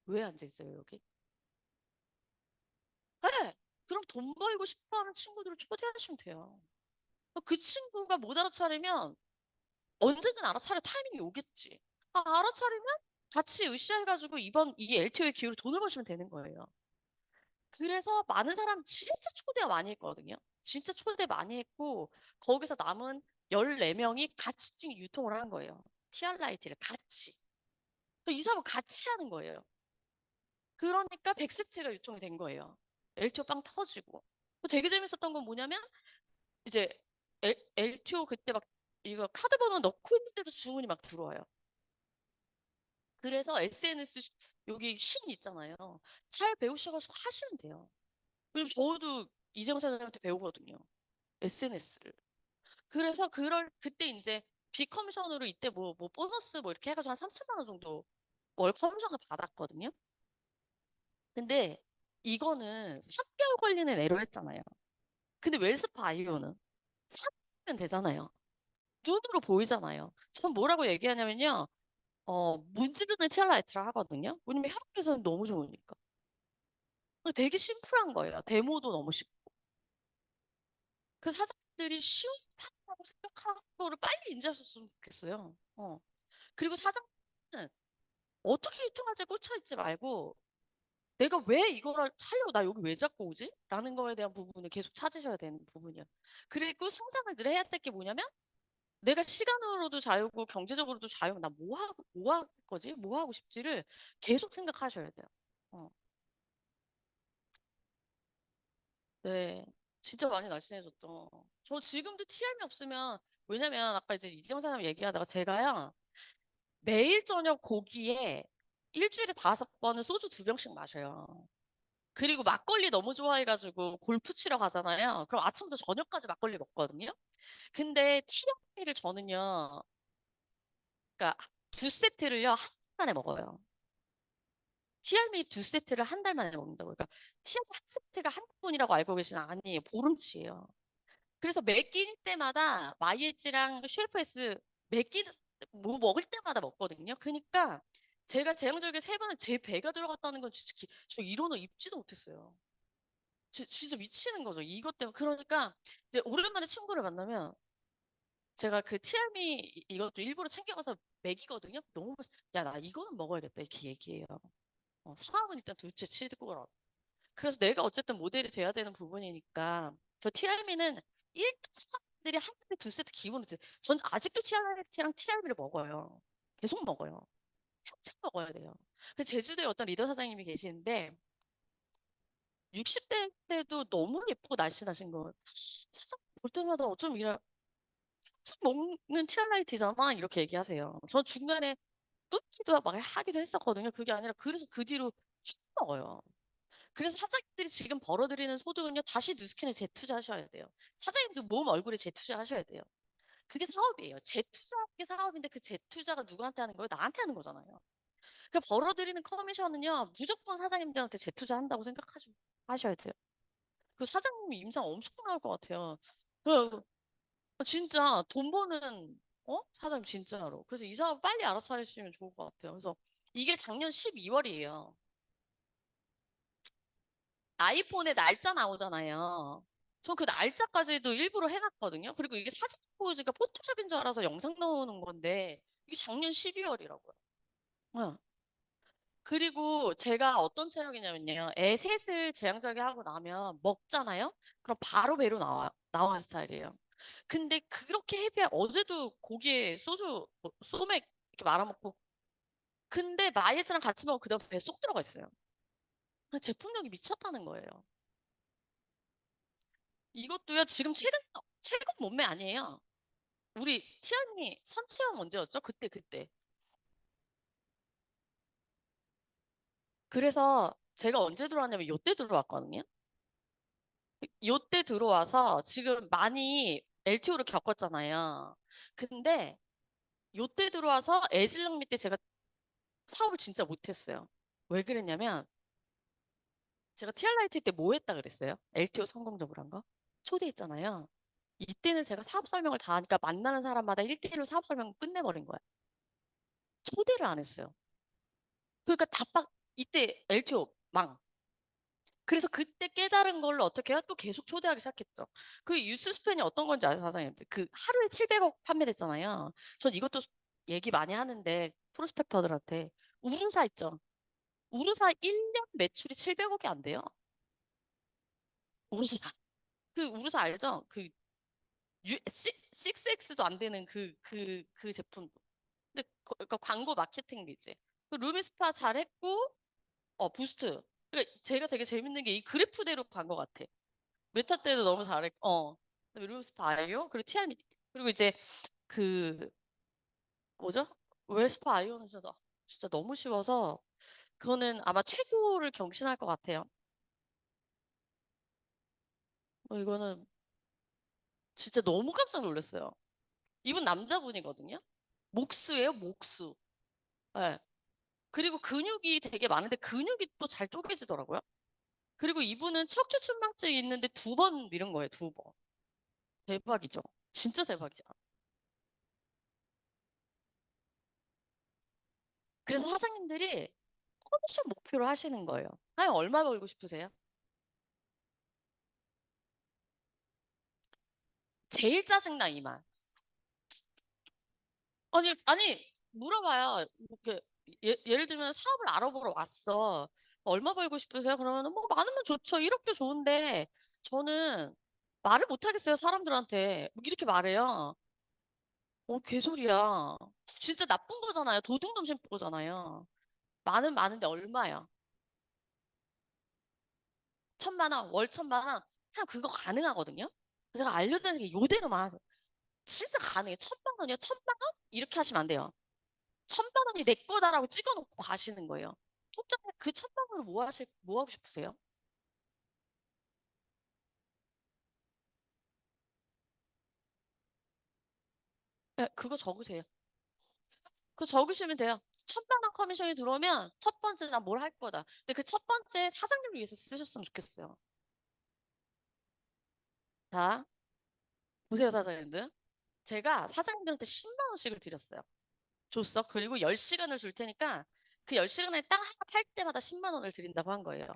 왜 앉아 있어요, 여기? 네. 그럼 돈 벌고 싶어 하는 친구들을 초대하시면 돼요. 그 친구가 못 알아차리면 언젠간 알아차릴 타이밍이 오겠지. 알아차리면 같이 으쌰해가지고 이번 이 LTO의 기회로 돈을 버시면 되는 거예요. 그래서 많은 사람 진짜 초대 많이 했거든요. 진짜 초대 많이 했고 거기서 남은 14명이 같이 지금 유통을 한 거예요. 티알라이티를 같이. 이 사업을 같이 하는 거예요. 그러니까 100세트가 유통이 된 거예요. LTO 빵 터지고. 되게 재밌었던 건 뭐냐면 이제 LTO 그때 막 이거 카드 번호 넣고 있는데도 주문이 막 들어와요. 그래서 SNS 여기 신 있잖아요. 잘 배우셔가지고 하시면 돼요. 왜냐면 저도 이재용 사장님한테 배우거든요. SNS를. 그래서 그때 이제 비커미션으로 이때 뭐 보너스 뭐 이렇게 해가지고 한 3천만 원 정도 월 커미션을 받았거든요. 근데 이거는 3개월 걸리는 에러였잖아요. 근데 웰스파이오는 3년 되잖아요. 눈으로 보이잖아요. 전 뭐라고 얘기하냐면요. 문지르는 티알라이트라 하거든요. 왜냐면 혈액 개선이 너무 좋으니까. 되게 심플한 거예요. 데모도 너무 쉽고. 그 사장님들이 쉬운 판이라고 생각하는 거를 빨리 인지하셨으면 좋겠어요. 그리고 사장님은 어떻게 유통할지에 꽂혀있지 말고 내가 왜 이거를 하려고 나 여기 왜 자꾸 오지? 라는 거에 대한 부분을 계속 찾으셔야 되는 부분이에요. 그리고 상상을 늘 해야 될 게 뭐냐면 내가 시간으로도 자유고 경제적으로도 자유고 나 뭐 할 거지? 뭐 하고 싶지를 계속 생각하셔야 돼요. 어, 네. 진짜 많이 날씬해졌죠. 저 지금도 TRM이 없으면 왜냐면 아까 이제 이지영 사람 얘기하다가 제가요 매일 저녁 고기에 일주일에 5번은 소주 2병씩 마셔요. 그리고 막걸리 너무 좋아해가지고 골프 치러 가잖아요. 그럼 아침부터 저녁까지 막걸리 먹거든요. 근데 TRM이를 저는요, 그러니까 2세트를요 한 달에 먹어요. TRM 2세트를 한 달 만에 먹는다고. 그러니까 TRM 한 세트가 한 분이라고 알고 계시나? 아니에요. 보름치예요. 그래서 매 끼니 때마다 마이애찌랑 쉐프에스 매 끼, 뭐 먹을 때마다 먹거든요. 그러니까 제가 제왕절개 3번은 제 배가 들어갔다는 건 진짜 저 이론을 입지도 못했어요. 진짜 미치는 거죠. 이것 때문에. 그러니까 이제 오랜만에 친구를 만나면 제가 그 TRM이 이것도 일부러 챙겨가서 먹이거든요. 너무 맛있어. 야, 나 이거는 먹어야겠다. 이렇게 얘기해요. 상황은 일단 둘째 치고 그래서 내가 어쨌든 모델이 돼야 되는 부분이니까 저 TRM이는 일단 사람들이 한 달에 2세트 기본으로 전 아직도 TRM이랑 TRM을 먹어요. 계속 먹어요. 평생 먹어야 돼요. 제주도에 어떤 리더 사장님이 계시는데 60대 때도 너무 예쁘고 날씬하신 거. 사장 볼 때마다 어쩜 이래 먹는 티알라이트잖아 이렇게 얘기하세요. 전 중간에 끊기도 막 하기도 했었거든요. 그게 아니라 그래서 그 뒤로 쭉 먹어요. 그래서 사장님들이 지금 벌어들이는 소득은요 다시 뉴스킨에 재투자하셔야 돼요. 사장님도 몸 얼굴에 재투자하셔야 돼요. 그게 사업이에요. 재투자하는 게 사업인데 그 재투자가 누구한테 하는 거예요? 나한테 하는 거잖아요. 그 벌어들이는 커미션은요 무조건 사장님들한테 재투자한다고 생각하셔야 돼요. 그 사장님이 임상 엄청 나올 것 같아요. 그래 진짜 돈 버는 사장님 진짜로. 그래서 이 사업 빨리 알아차리시면 좋을 것 같아요. 그래서 이게 작년 12월이에요. 아이폰에 날짜 나오잖아요. 전 그 날짜까지도 일부러 해놨거든요. 그리고 이게 사진 포즈가 포토샵인 줄 알아서 영상 나오는 건데 이게 작년 12월이라고요. 그리고 제가 어떤 체력이냐면요. 애 셋을 제왕절개 하고 나면 먹잖아요. 그럼 바로 배로 나오는 스타일이에요. 근데 그렇게 헤비한 어제도 고기에 소주 소맥 이렇게 말아먹고 근데 마이애즈랑 같이 먹으면 그다음 배에 쏙 들어가 있어요. 제품력이 미쳤다는 거예요. 이것도요 지금 최근 몸매 아니에요. 우리 티아님이 선체형 언제였죠? 그때. 그래서 제가 언제 들어왔냐면 요때 들어왔거든요. 요때 들어와서 지금 많이 LTO를 겪었잖아요. 근데 요때 들어와서 애질령 밑에 제가 사업을 진짜 못했어요. 왜 그랬냐면 제가 티알라이트 때 뭐 했다 그랬어요? LTO 성공적으로 한 거? 초대했잖아요. 이때는 제가 사업 설명을 다 하니까 만나는 사람마다 1대1로 사업 설명을 끝내버린 거야. 초대를 안 했어요. 그러니까 이때 LTO 망. 그래서 그때 깨달은 걸로 어떻게 해요? 또 계속 초대하기 시작했죠. 그 뉴스 스팬이 어떤 건지 아세요, 사장님? 그 하루에 700억 판매됐잖아요. 전 이것도 얘기 많이 하는데 프로스펙터들한테 우르사 있죠. 우르사 1년 매출이 700억이 안 돼요. 우르사. 그 우르사 알죠? 그 6X도 안 되는 그 제품. 근데 그러니까 광고 마케팅비지. 그 루미스파 잘했고 부스트. 그러니까 제가 되게 재밌는 게 이 그래프대로 간 것 같아. 메타 때도 너무 잘했고, 루스파 아이오 그리고 TRM 그리고 이제 그 뭐죠? 웰스파 아이오는 진짜 너무 쉬워서 그거는 아마 최고를 경신할 것 같아요. 이거는 진짜 너무 깜짝 놀랐어요. 이분 남자분이거든요. 목수예요, 목수. 예. 그리고 근육이 되게 많은데 근육이 또 잘 쪼개지더라고요. 그리고 이분은 척추측만증이 있는데 2번 미룬 거예요, 2번. 대박이죠. 진짜 대박이야. 그래서 사장님들이 커미션 목표로 하시는 거예요. 아니, 얼마 벌고 싶으세요? 제일 짜증나, 이 말. 아니, 물어봐요. 이렇게 예를 들면 사업을 알아보러 왔어. 얼마 벌고 싶으세요? 그러면 뭐 많으면 좋죠. 이렇게 좋은데 저는 말을 못 하겠어요, 사람들한테. 뭐 이렇게 말해요. 개소리야. 진짜 나쁜 거잖아요. 도둑놈 심은 거잖아요. 많은데 얼마야? 1,000만 원, 월 1,000만 원. 그냥 그거 가능하거든요. 제가 알려드리는 게 요대로만 진짜 가능해. 1,000만 원이요? 1,000만 원? 이렇게 하시면 안 돼요. 1,000만 원이 내 거다라고 찍어놓고 가시는 거예요. 통장에 그 1,000만 원을 뭐 하고 싶으세요? 네, 그거 적으세요. 그거 적으시면 돼요. 1,000만 원 커미션이 들어오면 첫 번째 난 뭘 할 거다. 근데 그 첫 번째 사장님을 위해서 쓰셨으면 좋겠어요. 자, 보세요, 사장님들. 제가 사장님들한테 10만 원씩을 드렸어요. 줬어. 그리고 10시간을 줄 테니까 그 10시간에 땅 하나 팔 때마다 10만 원을 드린다고 한 거예요.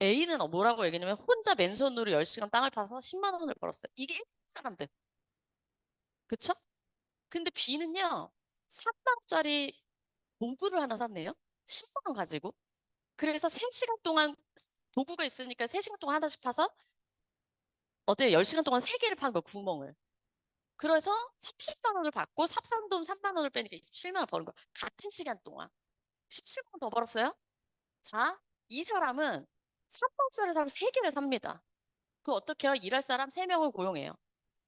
A는 뭐라고 얘기했냐면 혼자 맨손으로 10시간 땅을 파서 10만 원을 벌었어요. 이게 일반 사람들. 그쵸? 근데 B는요. 3만 원짜리 도구를 하나 샀네요. 10만 원 가지고. 그래서 3시간 동안 도구가 있으니까 3시간 동안 하나씩 파서 어때요? 10시간 동안 3개를 판 거야, 구멍을. 그래서 30만 원을 받고 삽산돈 3만 원을 빼니까 27만 원 버는 거야. 같은 시간 동안. 17만 원 더 벌었어요? 자, 이 사람은 3만원짜리 사람 3개를 삽니다. 그 어떻게 해요? 일할 사람 3명을 고용해요.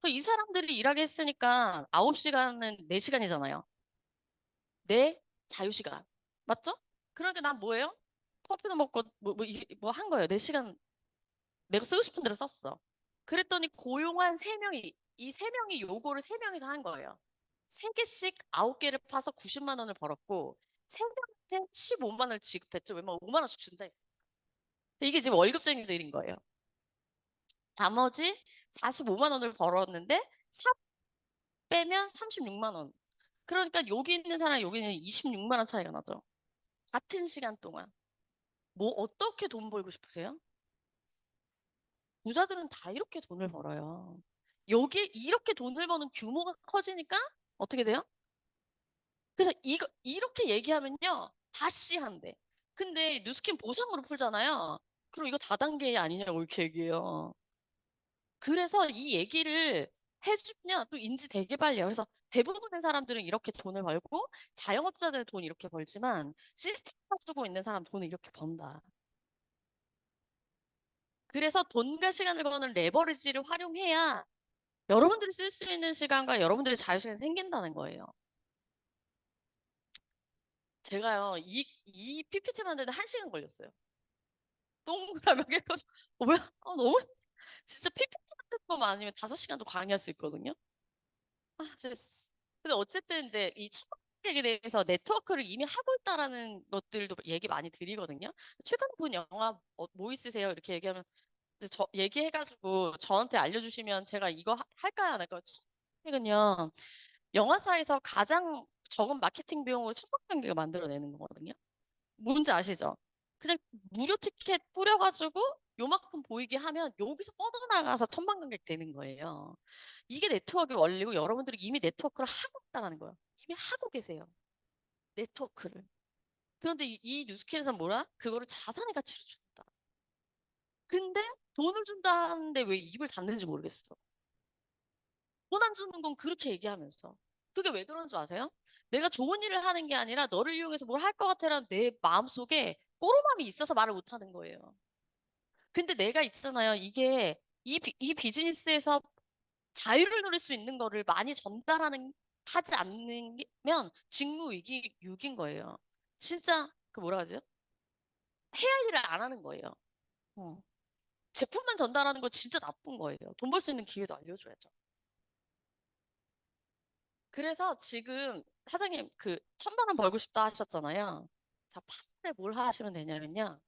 이 사람들이 일하게 했으니까 9시간은 4시간이잖아요. 내 자유시간. 맞죠? 그러니까 난 뭐예요? 커피도 먹고 뭐 한 거예요. 4시간 내가 쓰고 싶은 대로 썼어. 그랬더니 고용한 3명이 이 3명이 요거를 3명이서 한 거예요. 3개씩 9개를 파서 90만 원을 벌었고 3명한테 15만 원을 지급했죠. 왜냐면 5만 원씩 준다 했어. 이게 지금 월급쟁이들인 거예요. 나머지 45만 원을 벌었는데 삽 빼면 36만 원. 그러니까 여기 있는 사람 여기 있는 26만 원 차이가 나죠. 같은 시간 동안. 뭐 어떻게 돈 벌고 싶으세요? 부자들은 다 이렇게 돈을 벌어요. 여기 이렇게 돈을 버는 규모가 커지니까 어떻게 돼요? 그래서 이거 이렇게 얘기하면요. 다시 한대. 근데 뉴스킨 보상으로 풀잖아요. 그럼 이거 다단계 아니냐고 이렇게 얘기해요. 그래서 이 얘기를 해주면 또 인지 되게 빨리 해요. 그래서 대부분의 사람들은 이렇게 돈을 벌고 자영업자들은 돈 이렇게 벌지만 시스템만 쓰고 있는 사람 돈을 이렇게 번다. 그래서 돈과 시간을 버는 레버리지를 활용해야 여러분들이 쓸 수 있는 시간과 여러분들의 자유시간이 생긴다는 거예요. 제가요, 이 PPT 만드는데 1시간 걸렸어요. 동그라미 해가지고, 뭐야? 너무, 진짜 PPT 만드는 것만 아니면 5시간도 강의할 수 있거든요. 진짜 근데 어쨌든 이제 이 첫 번째 얘기에 대해서 네트워크를 이미 하고 있다라는 것들도 얘기 많이 드리거든요. 최근에 본 영화 뭐 있으세요? 이렇게 얘기하면 이제 저 얘기해가지고 저한테 알려주시면 제가 이거 할까요? 안 할까요? 최근요. 영화사에서 가장 적은 마케팅 비용으로 천막관객을 만들어내는 거거든요. 뭔지 아시죠? 그냥 무료 티켓 뿌려가지고 요만큼 보이게 하면 여기서 뻗어나가서 천만관객 되는 거예요. 이게 네트워크의 원리고 여러분들이 이미 네트워크를 하고 있다는 거예요. 이미 하고 계세요. 네트워크를. 그런데 이 뉴스킨에서는 뭐라? 그거를 자산의 가치로 준다. 근데 돈을 준다는데 왜 입을 닫는지 모르겠어. 돈 안 주는 건 그렇게 얘기하면서. 그게 왜 그런 줄 아세요? 내가 좋은 일을 하는 게 아니라 너를 이용해서 뭘 할 것 같아라는 내 마음속에 꼬로맘이 있어서 말을 못 하는 거예요. 근데 내가 있잖아요. 이게 이 비즈니스에서 자유를 누릴 수 있는 거를 많이 하지 않으면 직무유기 6인 거예요. 진짜 그 뭐라 하죠? 해야 할 일을 안 하는 거예요. 어. 제품만 전달하는 거 진짜 나쁜 거예요. 돈 벌 수 있는 기회도 알려줘야죠. 그래서 지금 사장님 그 1,000만 원 벌고 싶다 하셨잖아요. 자, 8월에 뭘 하시면 되냐면요.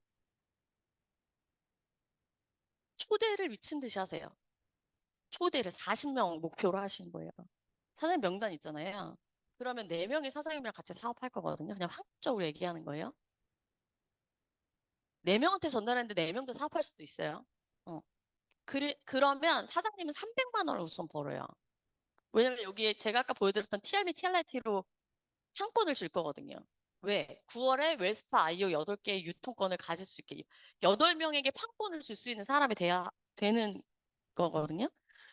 초대를 미친 듯이 하세요. 초대를 40명 목표로 하시는 거예요. 사장님 명단 있잖아요. 그러면 4명이 사장님이랑 같이 사업할 거거든요. 그냥 확정적으로 얘기하는 거예요. 4명한테 전달했는데 4명도 사업할 수도 있어요. 어. 그러면 사장님은 300만 원을 우선 벌어요. 왜냐면 여기에 제가 아까 보여드렸던 TRB, TRIT로 상권을 줄 거거든요. 왜? 9월에 웰스파 IO 8개의 유통권을 가질 수 있게 8명에게 판권을 줄 수 있는 사람이 돼야 되는 거거든요.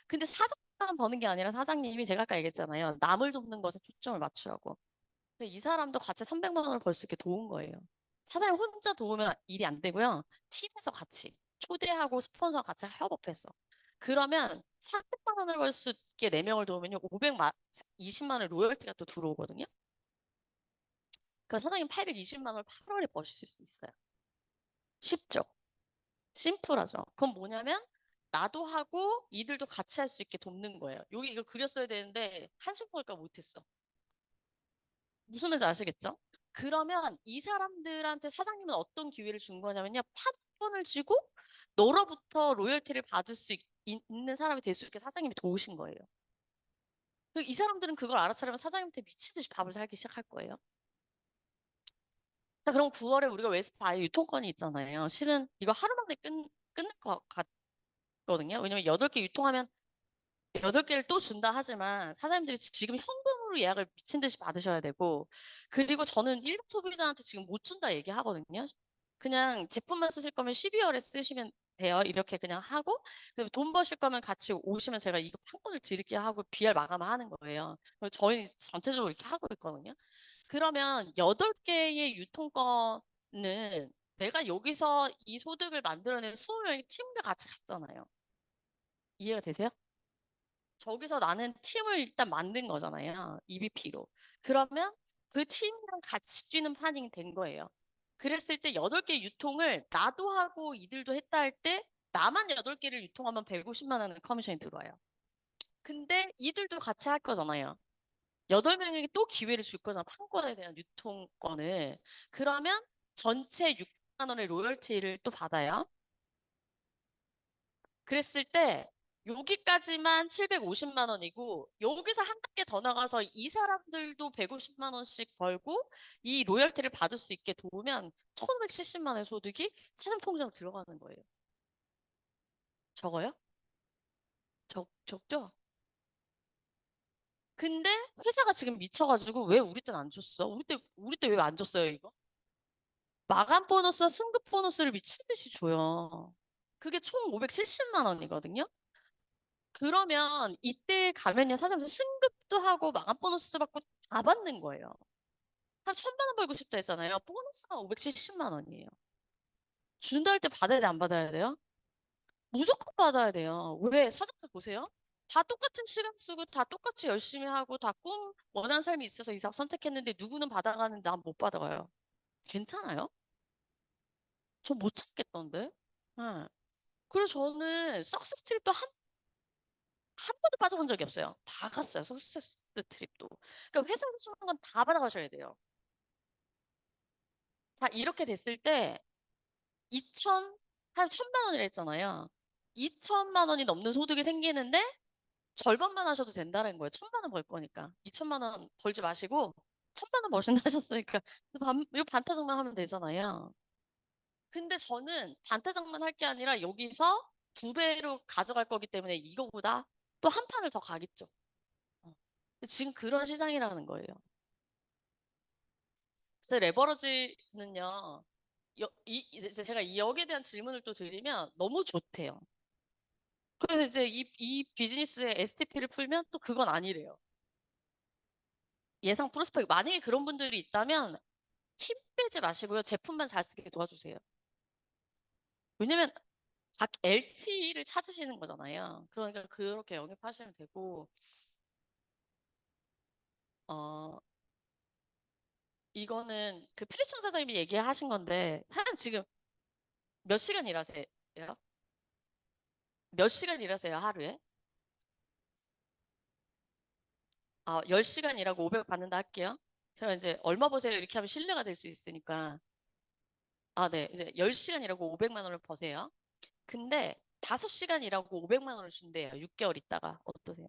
근데 사장만 버는 게 아니라 사장님이 제가 아까 얘기했잖아요. 남을 돕는 것에 초점을 맞추라고. 근데 이 사람도 같이 300만 원을 벌 수 있게 도운 거예요. 사장님 혼자 도우면 일이 안 되고요. 팀에서 같이 초대하고 스폰서와 같이 협업해서. 그러면 300만 원을 벌 수 있게 4명을 도우면요. 520만 원 로열티가 또 들어오거든요. 그러니까 사장님 820만 원을 8월에 버실 수 있어요. 쉽죠? 심플하죠? 그건 뭐냐면 나도 하고 이들도 같이 할 수 있게 돕는 거예요. 여기 이거 그렸어야 되는데 한식 먹을까 못했어. 무슨 말인지 아시겠죠? 그러면 이 사람들한테 사장님은 어떤 기회를 준 거냐면요. 판권을 쥐고 너로부터 로열티를 받을 수 있는 사람이 될 수 있게 사장님이 도우신 거예요. 이 사람들은 그걸 알아차리면 사장님한테 미친 듯이 밥을 살기 시작할 거예요. 자, 그럼 9월에 우리가 웨스파의 유통권이 있잖아요. 실은 이거 하루 만에 끝날 것 같거든요. 왜냐면 8개 유통하면 8개를 또 준다 하지만 사장님들이 지금 현금으로 예약을 미친 듯이 받으셔야 되고, 그리고 저는 일반 소비자한테 지금 못 준다 얘기하거든요. 그냥 제품만 쓰실 거면 12월에 쓰시면 돼요. 이렇게 그냥 하고, 그다음에 돈 버실 거면 같이 오시면 제가 이거 판권을 드릴게요 하고 BR 마감하는 거예요. 저희 전체적으로 이렇게 하고 있거든요. 그러면 8개의 유통권은 내가 여기서 이 소득을 만들어낸 20명의 팀과 같이 갔잖아요. 이해가 되세요? 저기서 나는 팀을 일단 만든 거잖아요. EBP로. 그러면 그 팀이랑 같이 뛰는 판이 된 거예요. 그랬을 때 8개 유통을 나도 하고 이들도 했다 할 때 나만 8개를 유통하면 150만 원의 커미션이 들어와요. 근데 이들도 같이 할 거잖아요. 8명에게 또 기회를 줄 거잖아. 판권에 대한 유통권을. 그러면 전체 6만 원의 로열티를 또 받아요. 그랬을 때 여기까지만 750만 원이고 여기서 한 단계 더 나가서 이 사람들도 150만 원씩 벌고 이 로열티를 받을 수 있게 도우면 1,570만 원의 소득이 사전 통장으로 들어가는 거예요. 적어요? 적죠? 근데 회사가 지금 미쳐가지고 왜 우리 때는 안 줬어? 우리 때 왜 안 줬어요, 이거? 마감 보너스와 승급 보너스를 미친 듯이 줘요. 그게 총 570만 원이거든요. 그러면 이때 가면요, 사장님 승급도 하고 마감 보너스 받고 다 받는 거예요. 한 1,000만 원 벌고 싶다 했잖아요. 보너스가 570만 원이에요. 준다 할 때 받아야 돼, 안 받아야 돼요? 무조건 받아야 돼요. 왜? 사장님 보세요. 다 똑같은 시간 쓰고 다 똑같이 열심히 하고 다 원하는 삶이 있어서 이 사업 선택했는데 누구는 받아가는데 난 못 받아가요. 괜찮아요? 저 못 참겠던데? 네. 그래서 저는 석세스 트립도 한 번도 빠져본 적이 없어요. 다 갔어요. 석세스 트립도. 그러니까 회사에서 주는 건 다 받아가셔야 돼요. 자, 이렇게 됐을 때 2천, 한 1,000만 원이라 했잖아요. 2천만 원이 넘는 소득이 생기는데 절반만 하셔도 된다는 거예요. 1,000만 원 벌 거니까. 2천만 원 벌지 마시고 1,000만 원 버신다 하셨으니까 이거 반타작만 하면 되잖아요. 근데 저는 반타작만 할 게 아니라 여기서 2배로 가져갈 거기 때문에 이거보다 또 한 판을 더 가겠죠. 어. 지금 그런 시장이라는 거예요. 그래서 레버러지는요. 이제 제가 여기에 대한 질문을 또 드리면 너무 좋대요. 그래서 이제 이 비즈니스의 STP를 풀면 또 그건 아니래요. 예상 프로스펙 만약에 그런 분들이 있다면 힘 빼지 마시고요. 제품만 잘 쓰게 도와주세요. 왜냐면 각 LT를 찾으시는 거잖아요. 그러니까 그렇게 영입하시면 되고 어 이거는 그 필립 총사장님이 얘기하신 건데 사장님 지금 몇 시간 일하세요? 몇 시간 일하세요, 하루에? 10시간 일하고 500 받는다 할게요. 제가 이제 얼마 버세요? 이렇게 하면 신뢰가 될 수 있으니까. 네. 이제 10시간 일하고 500만 원을 버세요. 근데 5시간 일하고 500만 원을 준대요. 6개월 있다가. 어떠세요?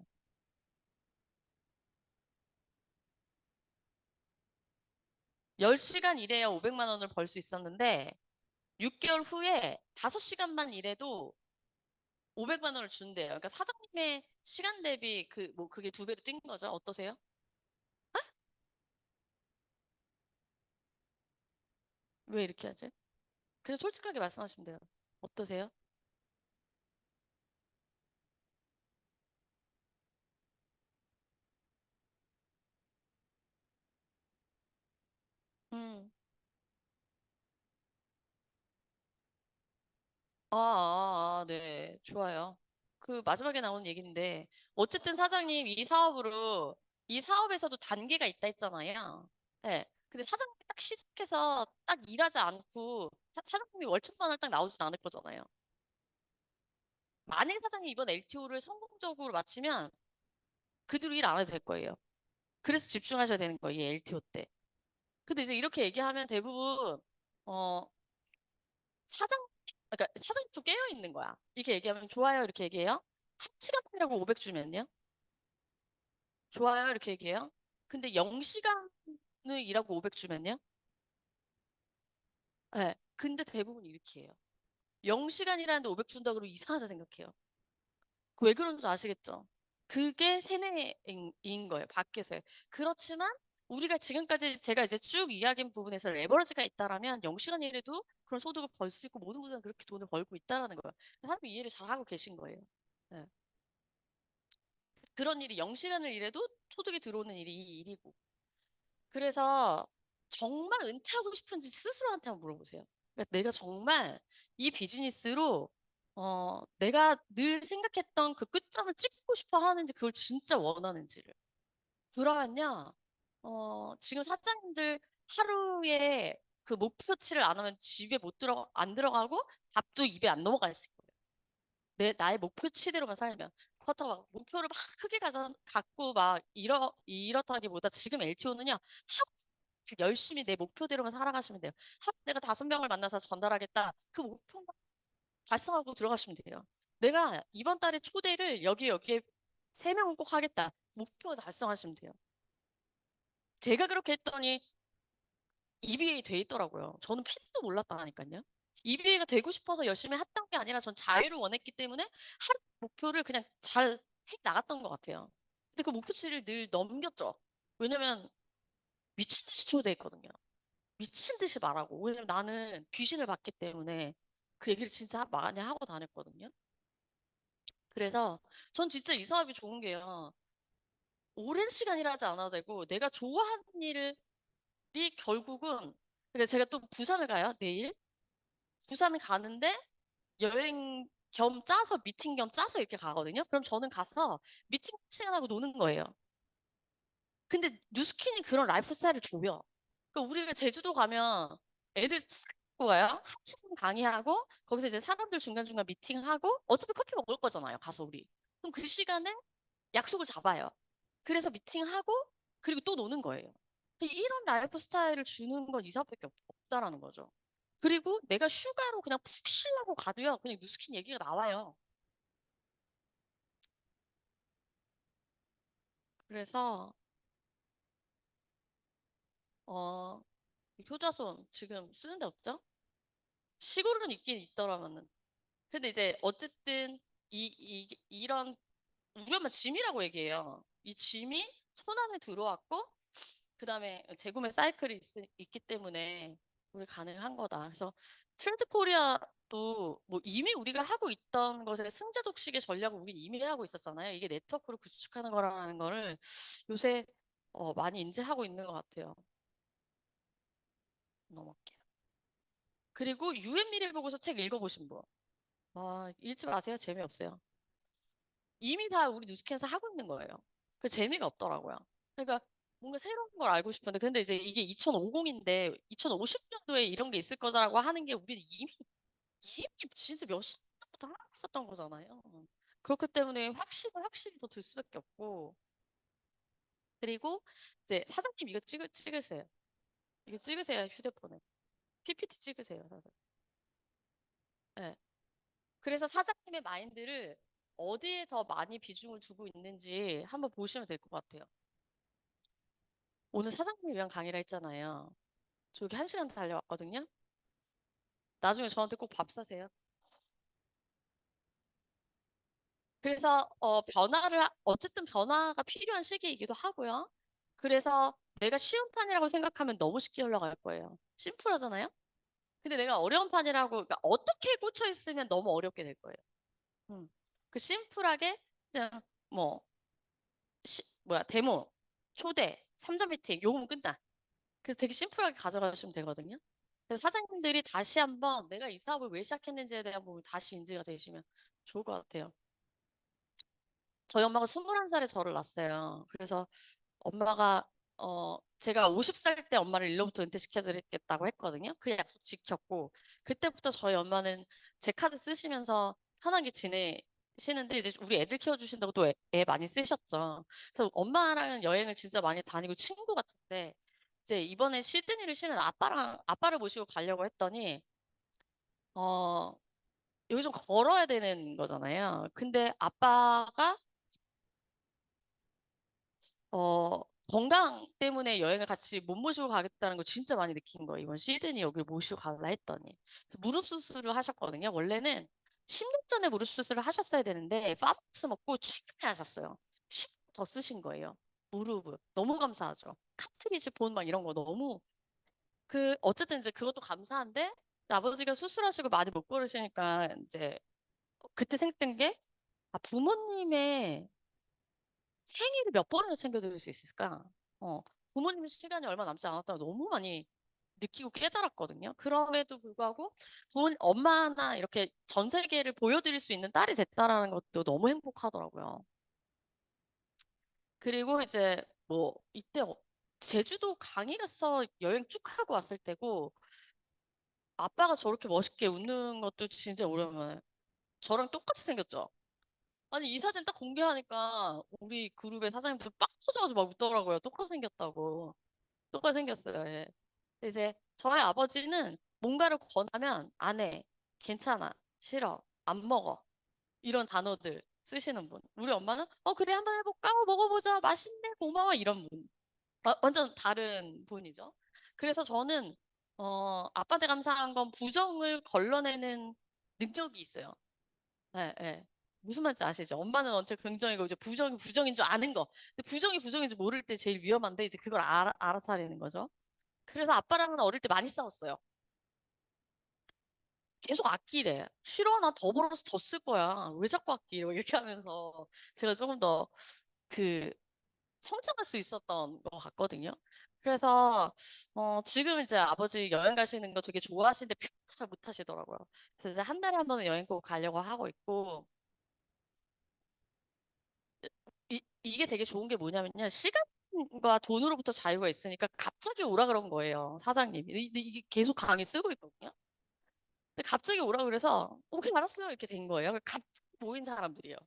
10시간 일해야 500만 원을 벌 수 있었는데 6개월 후에 5시간만 일해도 500만 원을 준대요. 그러니까 사장님의 시간 대비 그게 두 배로 뛴 거죠. 어떠세요? 왜 이렇게 하지? 그냥 솔직하게 말씀하시면 돼요. 어떠세요? 음. 네. 좋아요. 그 마지막에 나온 얘기인데, 어쨌든 사장님 이 사업에서도 단계가 있다 했잖아요. 네. 근데 사장님이 딱 시작해서 딱 일하지 않고, 사장님이 월천만을 딱 나오진 않을 거잖아요. 만일 사장님이 이번 LTO를 성공적으로 마치면, 그대로 일 안 해도 될 거예요. 그래서 집중하셔야 되는 거예요, 이 LTO 때. 근데 이제 이렇게 얘기하면 대부분, 어, 사장, 그러니까 사장님 좀 깨어 있는 거야. 이렇게 얘기하면 좋아요, 이렇게 얘기해요. 한 시간이라고 500 주면요? 좋아요, 이렇게 얘기해요. 근데 0시간을 일하고 500 주면요? 네. 근데 대부분 이렇게 해요. 0시간 일하는데 500 준다 그러면 이상하다 생각해요. 왜 그런 줄 아시겠죠? 그게 세뇌인 거예요, 밖에서요. 그렇지만 우리가 지금까지 제가 이제 쭉 이야기한 부분에서 레버리지가 있다라면 0시간 일해도 그런 소득을 벌 수 있고 모든 분들은 그렇게 돈을 벌고 있다라는 거예요. 사람이 이해를 잘 하고 계신 거예요. 네. 그런 일이 0시간을 일해도 소득이 들어오는 일이 이 일이고. 그래서 정말 은퇴하고 싶은지 스스로한테 한번 물어보세요. 그러니까 내가 정말 이 비즈니스로 내가 늘 생각했던 그 끝점을 찍고 싶어 하는지 그걸 진짜 원하는지를. 그러면요, 지금 사장님들 하루에 그 목표치를 안 하면 집에 안 들어가고 밥도 입에 안 넘어갈 거예요. 나의 목표치대로만 살면. 그렇다고 막 목표를 막 크게 갖고 막 이렇다기보다 지금 LTO는요, 하루 열심히 내 목표대로만 살아가시면 돼요. 내가 5명을 만나서 전달하겠다. 그 목표만 달성하고 들어가시면 돼요. 내가 이번 달에 초대를 여기에 3명은 꼭 하겠다. 목표 달성하시면 돼요. 제가 그렇게 했더니 EBA 돼 있더라고요. 저는 필도 몰랐다니까요. EBA가 되고 싶어서 열심히 했던 게 아니라 전 자유를 원했기 때문에 하루 목표를 그냥 잘 해 나갔던 것 같아요. 근데 그 목표치를 늘 넘겼죠. 왜냐면 미친 듯이 초대했거든요. 미친 듯이 말하고. 왜냐면 나는 귀신을 봤기 때문에 그 얘기를 진짜 많이 하고 다녔거든요. 그래서 전 진짜 이 사업이 좋은 게요. 오랜 시간 일하지 않아도 되고 내가 좋아하는 일이 결국은 그러니까 제가 또 부산을 가요, 내일. 부산을 가는데 여행 겸 짜서 미팅 겸 짜서 이렇게 가거든요. 그럼 저는 가서 미팅 시간하고 노는 거예요. 근데 뉴스킨이 그런 라이프 스타일을 줘요. 그러니까 우리가 제주도 가면 애들 싹 갖고 가요. 한시간 강의하고 거기서 이제 사람들 중간중간 미팅하고 어차피 커피 먹을 거잖아요. 가서 우리. 그럼 그 시간에 약속을 잡아요. 그래서 미팅하고 그리고 또 노는 거예요. 이런 라이프 스타일을 주는 건 이 사업밖에 없다라는 거죠. 그리고 내가 휴가로 그냥 푹 쉬려고 가도요. 그냥 뉴스킨 얘기가 나와요. 그래서 어, 이 효자손 지금 쓰는 데 없죠? 시골은 있긴 있더라면은. 근데 이제 어쨌든 이런 우리 엄마 짐이라고 얘기해요. 이 짐이 손 안에 들어왔고 그다음에 재구매 사이클이 있기 때문에 우리 가능한 거다. 그래서 트렌드 코리아도 뭐 이미 우리가 하고 있던 것에 승자 독식의 전략을 우리 이미 하고 있었잖아요. 이게 네트워크를 구축하는 거라는 거를 요새 많이 인지하고 있는 것 같아요. 넘어갈게요. 그리고 유앤미를 보고서 책 읽어보신 분. 읽지 마세요. 재미없어요. 이미 다 우리 뉴스캔에서 하고 있는 거예요. 그 재미가 없더라고요. 그러니까 뭔가 새로운 걸 알고 싶은데 근데 이제 이게 2050인데 2050년도에 이런 게 있을 거다라고 하는 게 우리는 이미 진짜 몇십 년 전부터 하고 있었던 거잖아요. 그렇기 때문에 확실히 더 들 수밖에 없고 그리고 이제 사장님 이거 찍으세요. 이거 찍으세요, 휴대폰에. PPT 찍으세요. 네. 그래서 사장님의 마인드를 어디에 더 많이 비중을 두고 있는지 한번 보시면 될 것 같아요. 오늘 사장님을 위한 강의라 했잖아요. 저 여기 1시간 달려왔거든요. 나중에 저한테 꼭 밥 사세요. 그래서 어쨌든 변화가 필요한 시기이기도 하고요. 그래서 내가 쉬운 판이라고 생각하면 너무 쉽게 흘러갈 거예요. 심플하잖아요? 근데 내가 어려운 판이라고, 그러니까 어떻게 꽂혀 있으면 너무 어렵게 될 거예요. 그 심플하게 그냥 뭐 데모, 초대, 3점 미팅 요거면 끝나. 그래서 되게 심플하게 가져가시면 되거든요. 그래서 사장님들이 다시 한번 내가 이 사업을 왜 시작했는지에 대한 부분 다시 인지가 되시면 좋을 것 같아요. 저희 엄마가 21살에 저를 낳았어요. 그래서 엄마가 제가 50살 때 엄마를 일로부터 은퇴시켜드리겠다고 했거든요. 그 약속 지켰고 그때부터 저희 엄마는 제 카드 쓰시면서 편하게 지내시는데 이제 우리 애들 키워주신다고 또 애 많이 쓰셨죠. 그래서 엄마랑 여행을 진짜 많이 다니고 친구 같은데 이제 이번에 시드니를 실은 아빠를 모시고 가려고 했더니 어 여기 좀 걸어야 되는 거잖아요. 근데 아빠가 어, 건강 때문에 여행을 같이 못 모시고 가겠다는 거 진짜 많이 느낀 거예요. 이번 시드니 여기를 모시고 갈라 했더니. 그래서 무릎 수술을 하셨거든요. 원래는 10년 전에 무릎 수술을 하셨어야 되는데, 파마스 먹고 최근에 하셨어요. 10년 더 쓰신 거예요. 무릎을. 너무 감사하죠. 카트리지 본 막 이런 거 너무. 어쨌든 이제 그것도 감사한데, 아버지가 수술하시고 많이 못 걸으시니까 이제 그때 생각된 게, 부모님의 생일을 몇 번이나 챙겨드릴 수 있을까? 부모님 시간이 얼마 남지 않았다고 너무 많이 느끼고 깨달았거든요. 그럼에도 불구하고 엄마나 이렇게 전 세계를 보여드릴 수 있는 딸이 됐다라는 것도 너무 행복하더라고요. 그리고 이제 뭐 이때 제주도 강의 가서 여행 쭉 하고 왔을 때고 아빠가 저렇게 멋있게 웃는 것도 진짜 오랜만에 저랑 똑같이 생겼죠. 아니 이 사진 딱 공개하니까 우리 그룹의 사장님들 빡 터져가지고 막 웃더라고요. 똑같이 생겼다고. 똑같이 생겼어요. 예. 근데 이제 저희 아버지는 뭔가를 권하면 안 해, 괜찮아, 싫어, 안 먹어 이런 단어들 쓰시는 분. 우리 엄마는 그래 한번 해볼까? 먹어보자. 맛있네. 고마워. 이런 분. 완전 다른 분이죠. 그래서 저는 아빠한테 감사한 건 부정을 걸러내는 능력이 있어요. 예, 예. 무슨 말인지 아시죠? 엄마는 원체 긍정이고 이제 부정이 부정인 줄 아는 거. 근데 부정이 부정인지 모를 때 제일 위험한데 이제 그걸 알아차리는 거죠. 그래서 아빠랑은 어릴 때 많이 싸웠어요. 계속 아끼래. 싫어, 나 더 벌어서 더 쓸 거야. 왜 자꾸 아끼래? 막 이렇게 하면서 제가 조금 더 그 성장할 수 있었던 것 같거든요. 그래서 지금 이제 아버지 여행 가시는 거 되게 좋아하시는데 표현을 잘 못하시더라고요. 그래서 이제 한 달에 한 번은 여행 꼭 가려고 하고 있고 이게 되게 좋은 게 뭐냐면요. 시간과 돈으로부터 자유가 있으니까 갑자기 오라 그런 거예요. 사장님이. 근데 이게 계속 강의 쓰고 있거든요. 근데 갑자기 오라 그래서 오케이 알았어요 이렇게 된 거예요. 갑자기 모인 사람들이에요.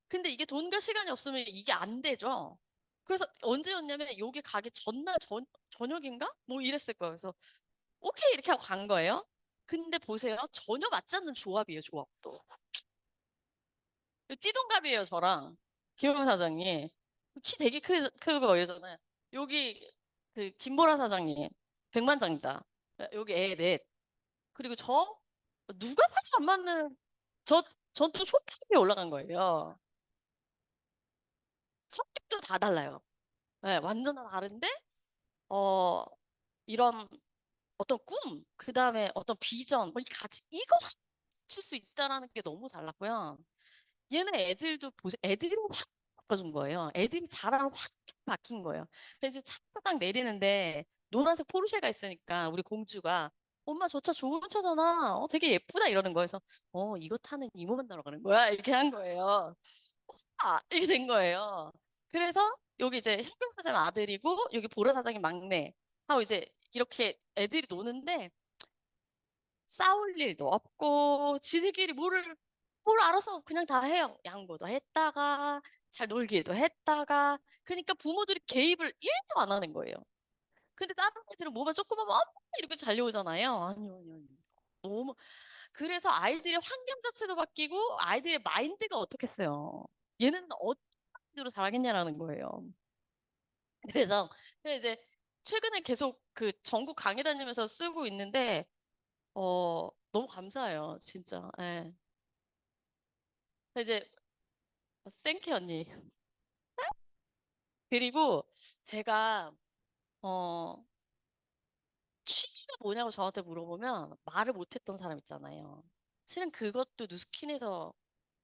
근데 이게 돈과 시간이 없으면 이게 안 되죠. 그래서 언제였냐면 여기 가기 전날 저녁인가? 뭐 이랬을 거예요. 그래서 오케이 이렇게 하고 간 거예요. 근데 보세요. 전혀 맞지 않는 조합이에요, 조합도. 띠동갑이에요, 저랑. 김용 사장이. 키 되게 크고 이러잖아요. 여기 김보라 사장님, 백만장자. 여기 애 넷. 그리고 누가 봐도 안 맞는 저, 전 또 쇼핑에 올라간 거예요. 성격도 다 달라요. 네, 완전 다 다른데, 어, 이런 어떤 꿈, 그 다음에 어떤 비전, 뭐 이거 합칠 수 있다라는 게 너무 달랐고요. 얘네 애들도 보세요. 애들이 확 바꿔준 거예요. 애들이 자랑 확 바뀐 거예요. 그래서 이제 차딱 내리는데 노란색 포르쉐가 있으니까 우리 공주가 엄마 저 차 좋은 차잖아. 되게 예쁘다 이러는 거예요. 그래서 이거 타는 이모 만나러 가는 거야. 이렇게 한 거예요. 이렇게 된 거예요. 그래서 여기 이제 현경 사장 아들이고 여기 보라 사장이 막내 하고 이제 이렇게 애들이 노는데 싸울 일도 없고 지들끼리 뭘 알아서 그냥 다 해요. 양보도 했다가 잘 놀기도 했다가 그러니까 부모들이 개입을 1도 안 하는 거예요. 근데 다른 애들은 뭐만 조금 하면 엄마 이렇게 잘려오잖아요. 아니요, 아니요, 아니요. 너무 그래서 아이들의 환경 자체도 바뀌고 아이들의 마인드가 어떻겠어요. 얘는 어떤 마인드로 자라겠냐라는 거예요. 그래서 이제 최근에 계속 그 전국 강의 다니면서 쓰고 있는데 너무 감사해요, 진짜. 예. 이제 땡큐 언니. 그리고 제가 어 취미가 뭐냐고 저한테 물어보면 말을 못했던 사람 있잖아요. 실은 그것도 누스킨에서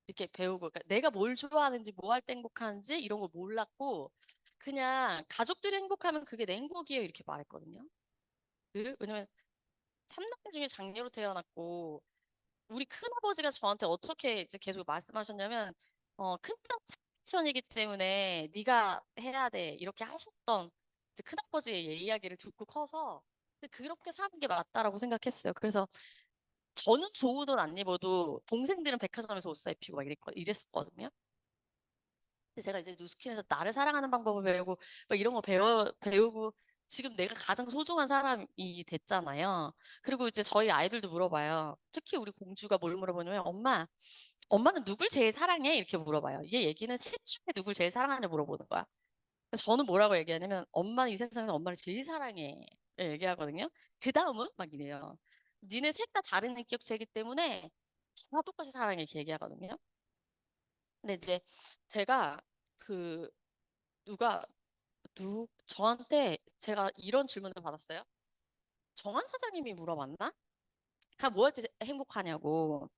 이렇게 배우고, 그러니까 내가 뭘 좋아하는지, 뭐 할 때 행복한지 이런 걸 몰랐고, 그냥 가족들이 행복하면 그게 내 행복이에요 이렇게 말했거든요. 왜냐면 삼남매 중에 장녀로 태어났고, 우리 큰아버지가 저한테 어떻게 이제 계속 말씀하셨냐면, 큰딸 사촌이기 때문에 네가 해야 돼 이렇게 하셨던 이제 큰아버지의 이야기를 듣고 커서 그렇게 사는 게 맞다라고 생각했어요. 그래서 저는 좋은 옷 안 입어도 동생들은 백화점에서 옷 사 입히고 막 이랬었거든요. 근데 제가 이제 누스킨에서 나를 사랑하는 방법을 배우고 막 이런 거 배우고 지금 내가 가장 소중한 사람이 됐잖아요. 그리고 이제 저희 아이들도 물어봐요. 특히 우리 공주가 뭘 물어보냐면 엄마는 누굴 제일 사랑해? 이렇게 물어봐요. 이게 얘기는 셋 중에 누굴 제일 사랑하냐 물어보는 거야. 그래서 저는 뭐라고 얘기하냐면 엄마는 이 세상에서 엄마를 제일 사랑해. 예, 얘기하거든요. 그 다음은 막 이래요. 니네 셋 다 다른 인격체이기 때문에 다 똑같이 사랑해. 이렇게 얘기하거든요. 근데 이제 제가 그 누가 저한테 제가 이런 질문을 받았어요. 정한 사장님이 물어봤나? 뭐 할 때 행복하냐고.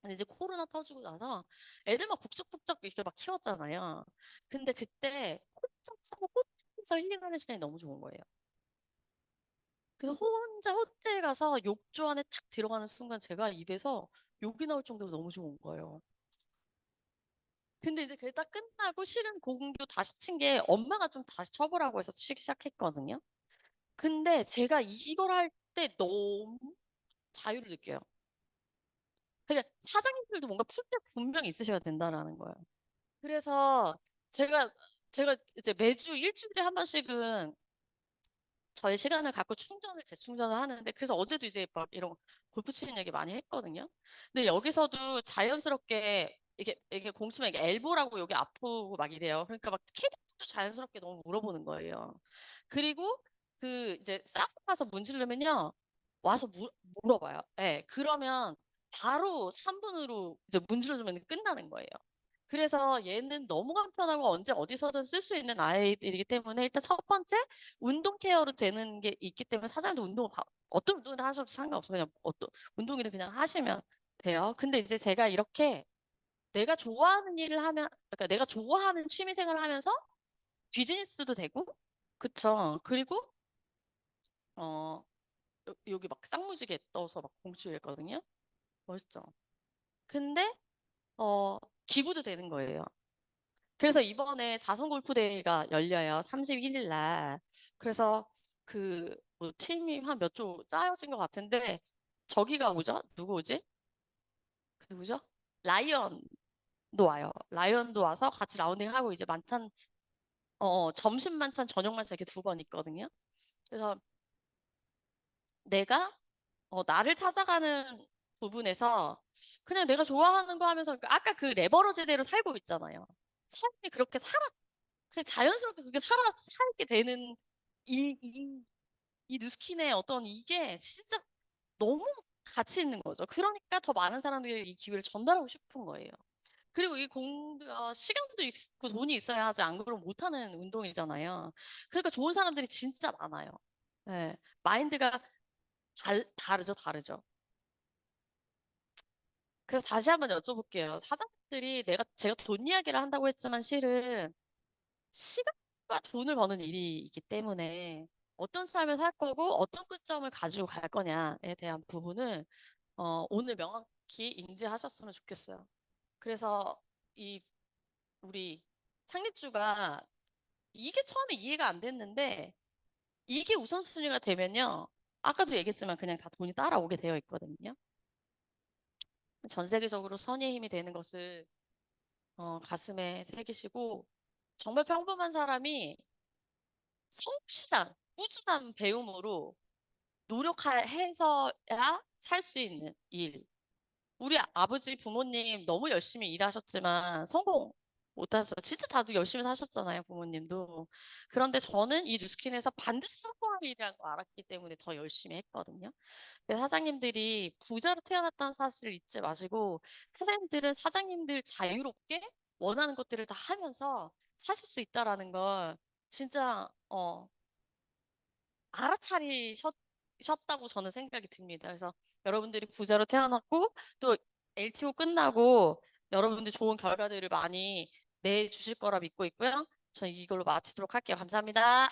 근데 이제 코로나 터지고 나서 애들 막 북적북적 이렇게 막 키웠잖아요. 근데 그때 혼자 힐링하는 시간이 너무 좋은 거예요. 그래서 혼자 호텔 가서 욕조 안에 탁 들어가는 순간 제가 입에서 욕이 나올 정도로 너무 좋은 거예요. 근데 이제 그게 딱 끝나고 실은 공도 다시 친 게 엄마가 좀 다시 쳐보라고 해서 치기 시작했거든요. 근데 제가 이걸 할 때 너무 자유를 느껴요. 그러니까 사장님들도 뭔가 풀 때 분명히 있으셔야 된다라는 거예요. 그래서 제가 이제 매주 일주일에 한 번씩은 저희 시간을 갖고 재충전을 하는데, 그래서 어제도 이제 막 이런 골프 치는 얘기 많이 했거든요. 근데 여기서도 자연스럽게 이게 공 치면 이게 엘보라고 여기 아프고 막 이래요. 그러니까 막 캐디도 자연스럽게 너무 물어보는 거예요. 그리고 그 이제 싸움 가서 문지르면요 와서 물어봐요. 예. 그러면 바로 3분으로 이제 문질러주면 끝나는 거예요. 그래서 얘는 너무 간편하고 언제 어디서든 쓸 수 있는 아이들이기 때문에 일단 첫 번째 운동 케어로 되는 게 있기 때문에 사장님도 어떤 운동이든 하셔도 상관없어요. 그냥 어떤 운동이든 그냥 하시면 돼요. 근데 이제 제가 이렇게 내가 좋아하는 일을 하면, 그러니까 내가 좋아하는 취미 생활을 하면서 비즈니스도 되고, 그쵸. 그리고 어 여기 막 쌍무지개 떠서 막 공주했거든요. 멋있죠. 근데 어 기부도 되는 거예요. 그래서 이번에 자선 골프 대회가 열려요. 31일 날. 그래서 그 뭐 팀이 한 몇 조 짜여진 것 같은데 저기가 오죠? 누구 오지? 그 누구죠? 라이언도 와요. 라이언도 와서 같이 라운딩 하고 이제 만찬 점심 만찬, 저녁 만찬 이렇게 두 번 있거든요. 그래서 내가 나를 찾아가는 부분에서 그냥 내가 좋아하는 거 하면서 아까 그 레버러지대로 살고 있잖아요. 삶이 그렇게 그냥 자연스럽게 그렇게 살게 되는 이 뉴스킨의 어떤 이게 진짜 너무 가치 있는 거죠. 그러니까 더 많은 사람들이 이 기회를 전달하고 싶은 거예요. 그리고 시간도 있고 돈이 있어야 하지 안 그러면 못하는 운동이잖아요. 그러니까 좋은 사람들이 진짜 많아요. 네. 마인드가 다르죠. 그래서 다시 한번 여쭤볼게요. 사장님들이 제가 돈 이야기를 한다고 했지만 실은 시간과 돈을 버는 일이기 때문에 어떤 삶을 살 거고 어떤 끝점을 가지고 갈 거냐에 대한 부분을 오늘 명확히 인지하셨으면 좋겠어요. 그래서 이 우리 창립주가 이게 처음에 이해가 안 됐는데 이게 우선순위가 되면요. 아까도 얘기했지만 그냥 다 돈이 따라오게 되어 있거든요. 전 세계적으로 선의의 힘이 되는 것을 가슴에 새기시고 정말 평범한 사람이 성실한 꾸준한 배움으로 노력해서야 살 수 있는 일. 우리 아버지 부모님 너무 열심히 일하셨지만 성공 못하셨어요. 진짜 다들 열심히 사셨잖아요, 부모님도. 그런데 저는 이 뉴스킨에서 반드시 성공할 일이라는 걸 알았기 때문에 더 열심히 했거든요. 그래서 사장님들이 부자로 태어났다는 사실을 잊지 마시고 사장님들은 사장님들 자유롭게 원하는 것들을 다 하면서 사실 수 있다라는 걸 진짜 알아차리셨다고 저는 생각이 듭니다. 그래서 여러분들이 부자로 태어났고 또 LTO 끝나고 여러분들 좋은 결과들을 많이 내주실 거라 믿고 있고요. 저는 이걸로 마치도록 할게요. 감사합니다.